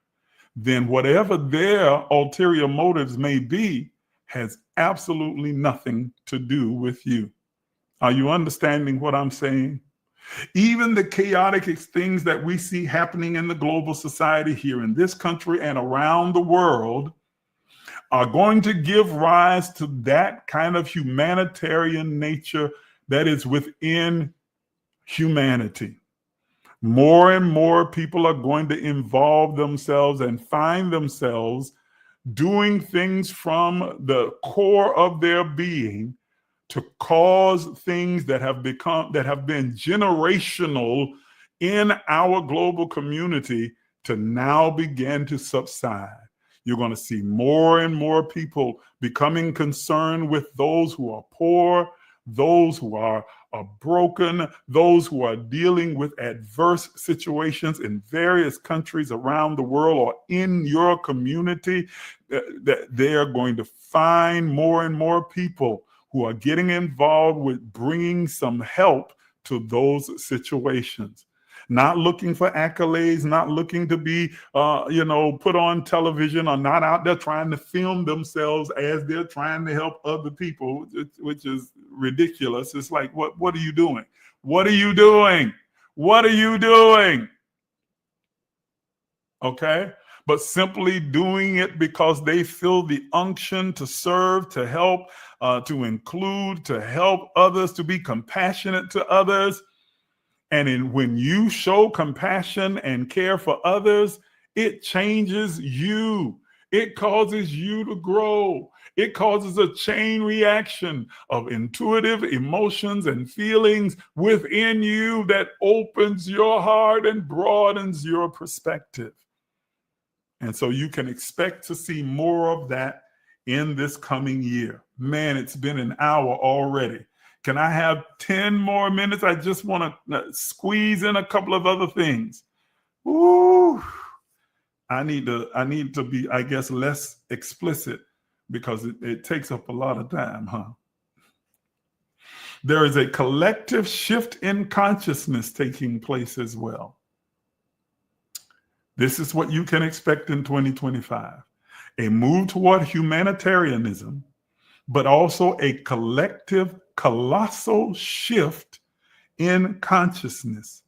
then whatever their ulterior motives may be has absolutely nothing to do with you. Are you understanding what I'm saying? Even the chaotic things that we see happening in the global society here in this country and around the world are going to give rise to that kind of humanitarian nature that is within humanity. More and more people are going to involve themselves and find themselves doing things from the core of their being to cause things that have been generational in our global community to now begin to subside. You're going to see more and more people becoming concerned with those who are poor, those who are broken, those who are dealing with adverse situations in various countries around the world or in your community. That they are going to find more and more people who are getting involved with bringing some help to those situations. Not looking for accolades, not looking to be, put on television, or not out there trying to film themselves as they're trying to help other people, which is ridiculous. It's like, what are you doing? What are you doing? What are you doing? Okay? But simply doing it because they feel the unction to serve, to help, to include, to help others, to be compassionate to others. And when you show compassion and care for others, it changes you. It causes you to grow. It causes a chain reaction of intuitive emotions and feelings within you that opens your heart and broadens your perspective. And so you can expect to see more of that in this coming year. Man, it's been an hour already. Can I have 10 more minutes? I just want to squeeze in a couple of other things. Ooh, I need to be, I guess, less explicit because it takes up a lot of time, huh? There is a collective shift in consciousness taking place as well. This is what you can expect in 2025. A move toward humanitarianism, but also a collective colossal shift in consciousness.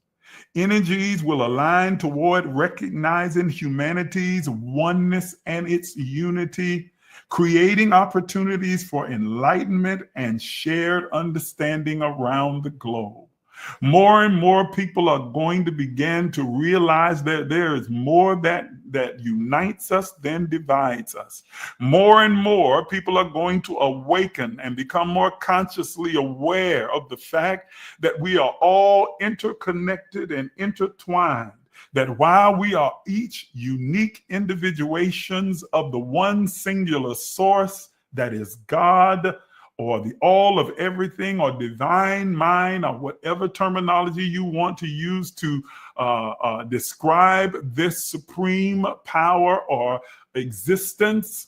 Energies will align toward recognizing humanity's oneness and its unity, creating opportunities for enlightenment and shared understanding around the globe. More and more people are going to begin to realize that there is more that unites us than divides us. More and more people are going to awaken and become more consciously aware of the fact that we are all interconnected and intertwined. That while we are each unique individuations of the one singular source that is God, or the all of everything, or divine mind, or whatever terminology you want to use to describe this supreme power or existence,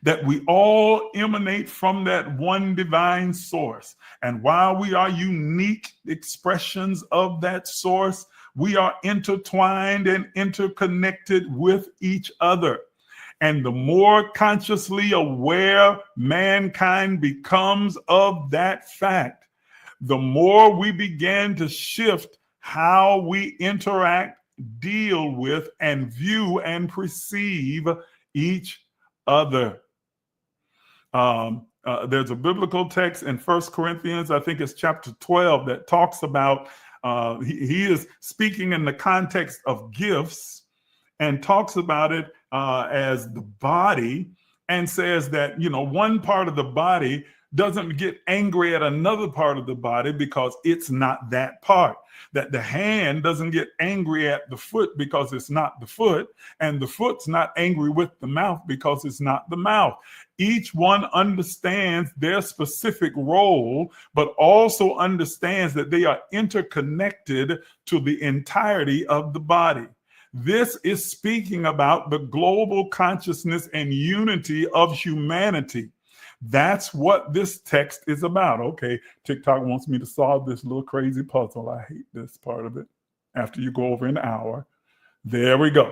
that we all emanate from that one divine source. And while we are unique expressions of that source, we are intertwined and interconnected with each other. And the more consciously aware mankind becomes of that fact, the more we begin to shift how we interact, deal with, and view and perceive each other. There's a biblical text in 1 Corinthians, I think it's chapter 12, that talks about, he is speaking in the context of gifts and talks about it as the body, and says that, one part of the body doesn't get angry at another part of the body because it's not that part. That the hand doesn't get angry at the foot because it's not the foot, and the foot's not angry with the mouth because it's not the mouth. Each one understands their specific role, but also understands that they are interconnected to the entirety of the body. This is speaking about the global consciousness and unity of humanity. That's what this text is about. Okay, TikTok wants me to solve this little crazy puzzle. I hate this part of it. After you go over an hour. There we go.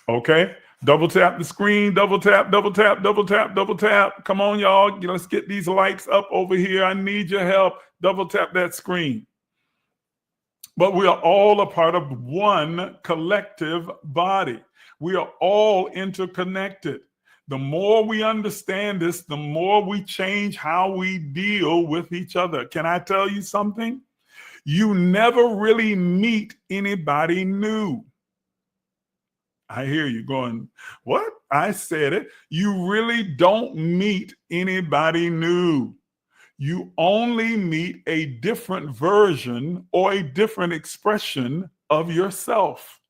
Okay, double tap the screen, double tap, double tap, double tap, double tap. Come on, y'all. Let's get these likes up over here. I need your help. Double tap that screen. But we are all a part of one collective body. We are all interconnected. The more we understand this, the more we change how we deal with each other. Can I tell you something? You never really meet anybody new. I hear you going, what? I said it. You really don't meet anybody new. You only meet a different version or a different expression of yourself,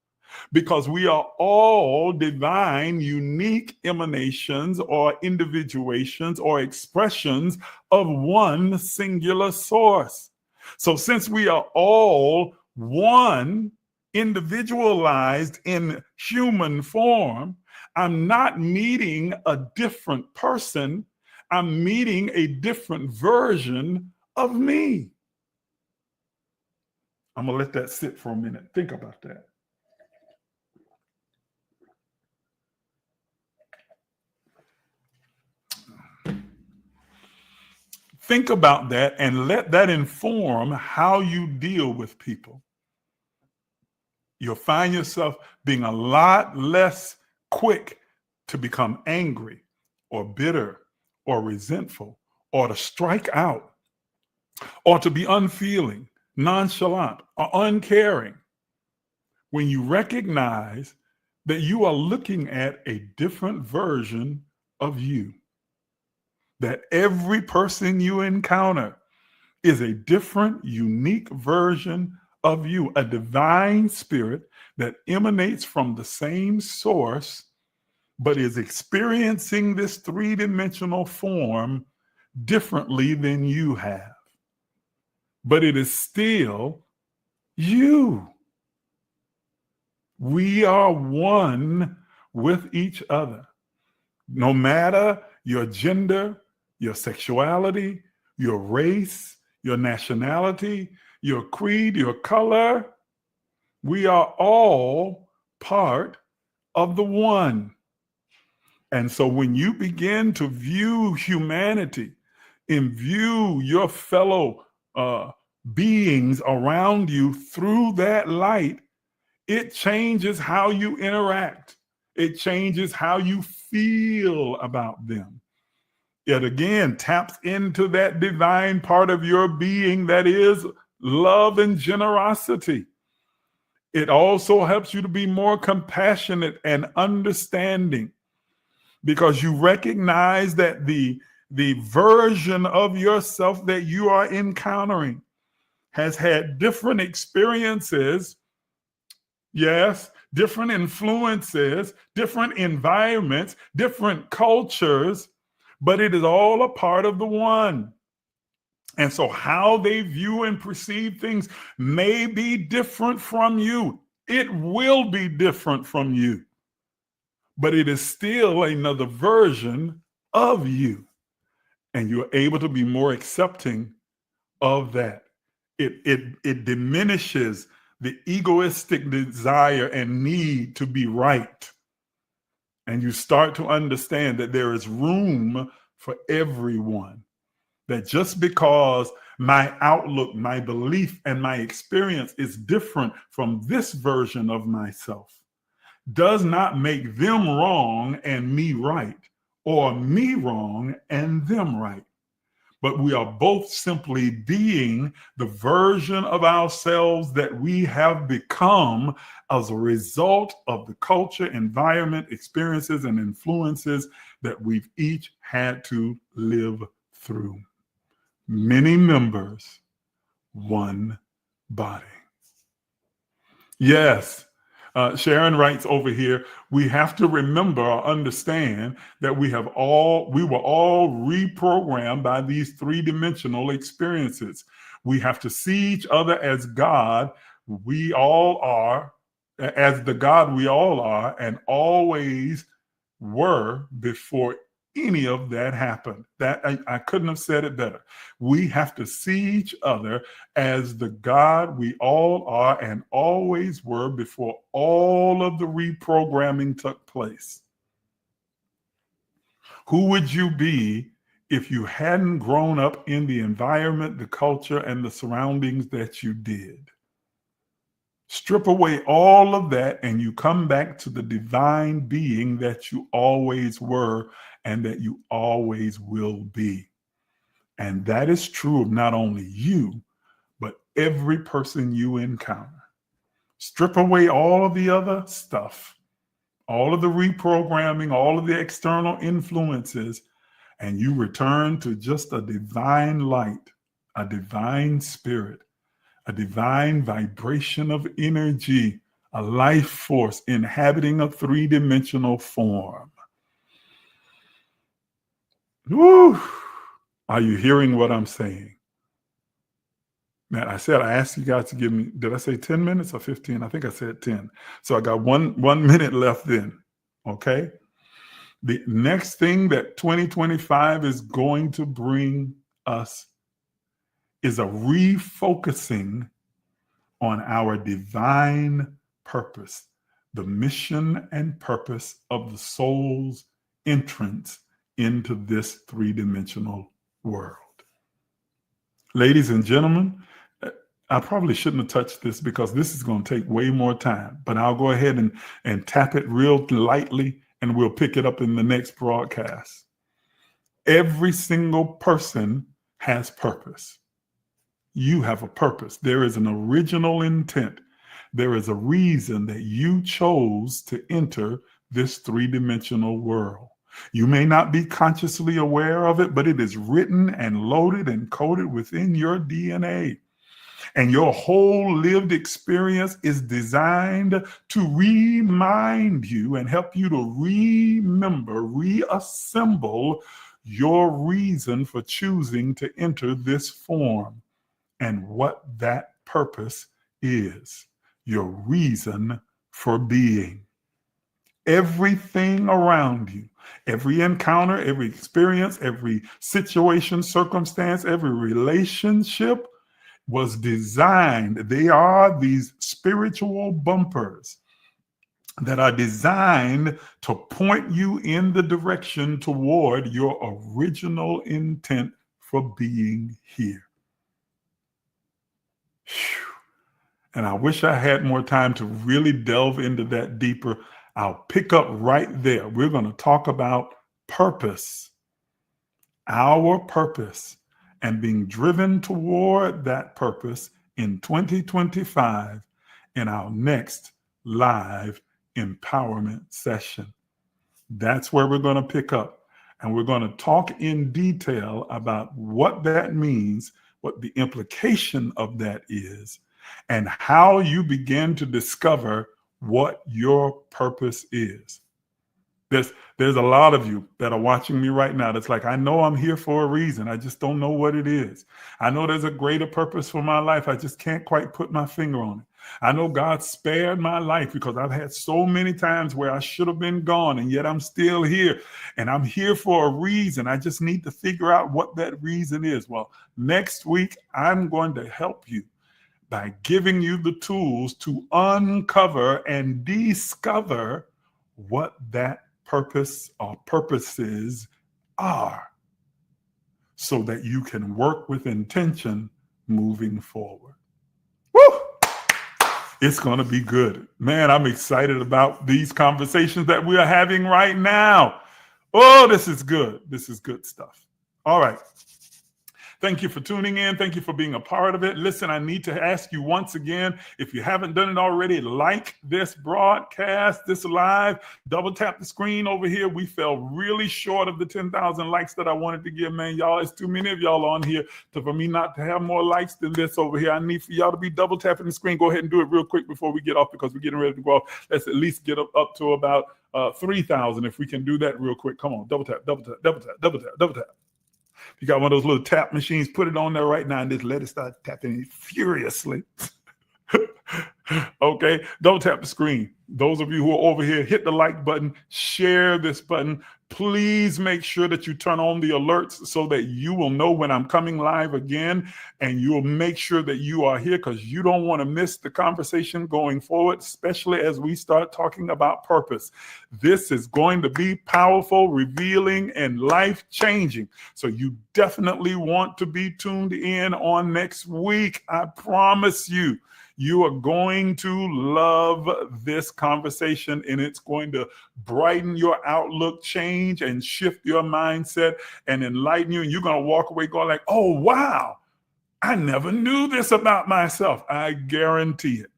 because we are all divine, unique emanations or individuations or expressions of one singular source. So since we are all one, individualized in human form, I'm not meeting a different person. I'm meeting a different version of me. I'm going to let that sit for a minute. Think about that. Think about that and let that inform how you deal with people. You'll find yourself being a lot less quick to become angry or bitter or resentful, or to strike out, or to be unfeeling, nonchalant, or uncaring, when you recognize that you are looking at a different version of you. That every person you encounter is a different, unique version of you, a divine spirit that emanates from the same source, but is experiencing this three-dimensional form differently than you have. But it is still you. We are one with each other. No matter your gender, your sexuality, your race, your nationality, your creed, your color, we are all part of the one. And so when you begin to view humanity, Imbue your fellow beings around you through that light. It changes how you interact. It changes how you feel about them. It again taps into that divine part of your being that is love and generosity. It also helps you to be more compassionate and understanding, because you recognize that the version of yourself that you are encountering has had different experiences, yes, different influences, different environments, different cultures, but it is all a part of the one. And so how they view and perceive things may be different from you. It will be different from you, but it is still another version of you. And you're able to be more accepting of that. It diminishes the egoistic desire and need to be right. And you start to understand that there is room for everyone. That just because my outlook, my belief, and my experience is different from this version of myself does not make them wrong and me right, or me wrong and them right. But we are both simply being the version of ourselves that we have become as a result of the culture, environment, experiences, and influences that we've each had to live through. Many members, one body. Yes. Sharon writes over here, we have to remember or understand that we were all reprogrammed by these three-dimensional experiences. We have to see each other as God we all are, as the God we all are, and always were before any of that happened. That I couldn't have said it better. We have to see each other as the God we all are and always were before all of the reprogramming took place. Who would you be if you hadn't grown up in the environment, the culture, and the surroundings that you did? Strip away all of that and you come back to the divine being that you always were and that you always will be. And that is true of not only you, but every person you encounter. Strip away all of the other stuff, all of the reprogramming, all of the external influences, and you return to just a divine light, a divine spirit, a divine vibration of energy, a life force inhabiting a three-dimensional form. Woo! Are you hearing what I'm saying? Man, I asked you guys to give me, did I say 10 minutes or 15? I think I said 10. So I got one minute left then, okay? The next thing that 2025 is going to bring us is a refocusing on our divine purpose, the mission and purpose of the soul's entrance into this three-dimensional world. Ladies and gentlemen, I probably shouldn't have touched this because this is going to take way more time, but I'll go ahead and tap it real lightly and we'll pick it up in the next broadcast. Every single person has purpose. You have a purpose. There is an original intent. There is a reason that you chose to enter this three-dimensional world. You may not be consciously aware of it, but it is written and loaded and coded within your DNA. And your whole lived experience is designed to remind you and help you to remember, reassemble your reason for choosing to enter this form and what that purpose is, your reason for being. Everything around you, every encounter, every experience, every situation, circumstance, every relationship was designed. They are these spiritual bumpers that are designed to point you in the direction toward your original intent for being here. Whew. And I wish I had more time to really delve into that deeper. I'll pick up right there. We're going to talk about purpose, our purpose, and being driven toward that purpose in 2025 in our next live empowerment session. That's where we're going to pick up. And we're going to talk in detail about what that means, what the implication of that is, and how you begin to discover what your purpose is. There's a lot of you that are watching me right now that's like, I know I'm here for a reason. I just don't know what it is. I know there's a greater purpose for my life. I just can't quite put my finger on it. I know God spared my life because I've had so many times where I should have been gone, and yet I'm still here. And I'm here for a reason. I just need to figure out what that reason is. Well, next week, I'm going to help you by giving you the tools to uncover and discover what that purpose or purposes are, so that you can work with intention moving forward. Woo! It's going to be good. Man, I'm excited about these conversations that we are having right now. Oh, this is good. This is good stuff. All right. Thank you for tuning in. Thank you for being a part of it. Listen, I need to ask you once again, if you haven't done it already, like this broadcast, this live, double tap the screen over here. We fell really short of the 10,000 likes that I wanted to give, man. Y'all, it's too many of y'all on here for me not to have more likes than this over here. I need for y'all to be double tapping the screen. Go ahead and do it real quick before we get off, because we're getting ready to go off. Let's at least get up to about 3,000 if we can do that real quick. Come on, double tap, double tap, double tap, double tap, double tap. You got one of those little tap machines, put it on there right now and just let it start tapping furiously. Okay, don't tap the screen. Those of you who are over here, hit the like button, share this button. Please make sure that you turn on the alerts so that you will know when I'm coming live again, and you'll make sure that you are here, because you don't want to miss the conversation going forward, especially as we start talking about purpose. This is going to be powerful, revealing, and life-changing. So you definitely want to be tuned in on next week. I promise you. You are going to love this conversation, and it's going to brighten your outlook, change and shift your mindset and enlighten you. And you're going to walk away going like, oh, wow, I never knew this about myself. I guarantee it.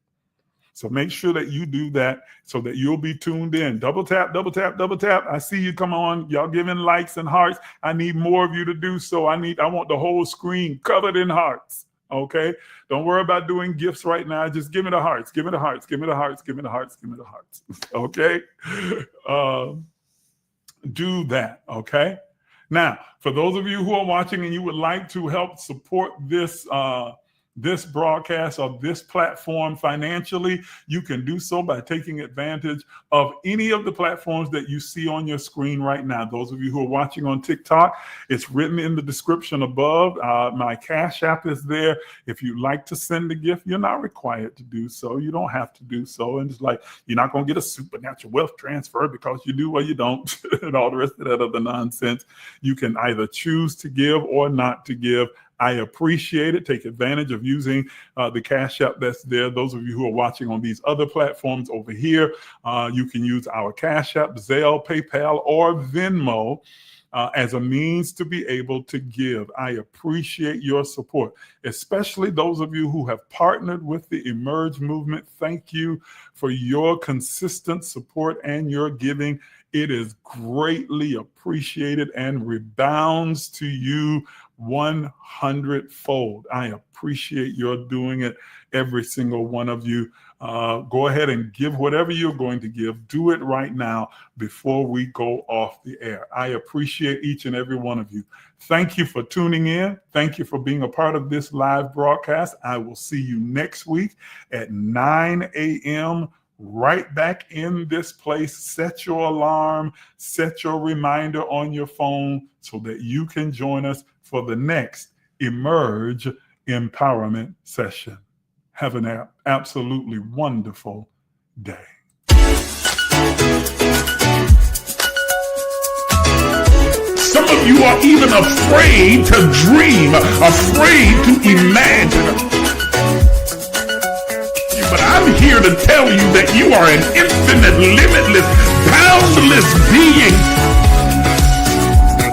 So make sure that you do that so that you'll be tuned in. Double tap, double tap, double tap. I see you. Come on. Y'all giving likes and hearts. I need more of you to do so. I want the whole screen covered in hearts. Okay, don't worry about doing gifts right now. Just give me the hearts, give me the hearts, give me the hearts, give me the hearts, give me the hearts. Okay, do that. Okay. Now, for those of you who are watching and you would like to help support this this broadcast or this platform financially, you can do so by taking advantage of any of the platforms that you see on your screen right now. Those of you who are watching on TikTok, it's written in the description above. My CashApp is there. If you'd like to send a gift, you're not required to do so. You don't have to do so. And it's like, you're not going to get a supernatural wealth transfer because you do or you don't, and all the rest of that other nonsense. You can either choose to give or not to give. I appreciate it. Take advantage of using the Cash App that's there. Those of you who are watching on these other platforms over here, you can use our Cash App, Zelle, PayPal, or Venmo as a means to be able to give. I appreciate your support, especially those of you who have partnered with the Emerge movement. Thank you for your consistent support and your giving. It is greatly appreciated and rebounds to you 100-fold. I appreciate your doing it, every single one of you. Go ahead and give whatever you're going to give. Do it right now before we go off the air. I appreciate each and every one of you. Thank you for tuning in. Thank you for being a part of this live broadcast. I will see you next week at 9 a.m. right back in this place. Set your alarm, set your reminder on your phone so that you can join us for the next Emerge Empowerment Session. Have an absolutely wonderful day. Some of you are even afraid to dream, afraid to imagine. But I'm here to tell you that you are an infinite, limitless, boundless being.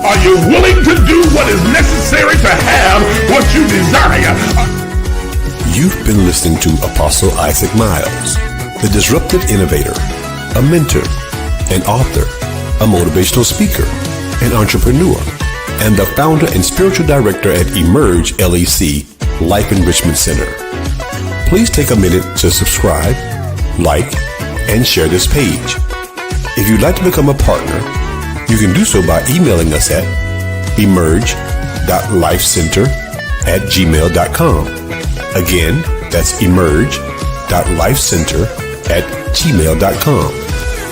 Are you willing to do what is necessary to have what you desire? You've been listening to Apostle Isaac Miles, the disruptive innovator, a mentor, an author, a motivational speaker, an entrepreneur, and the founder and spiritual director at emergelec Life Enrichment Center. Please take a minute to subscribe, like, and share this page. If you'd like to become a partner, you can do so by emailing us at emerge.lifecenter@gmail.com. Again, that's emerge.lifecenter@gmail.com.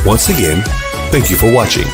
Once again, thank you for watching.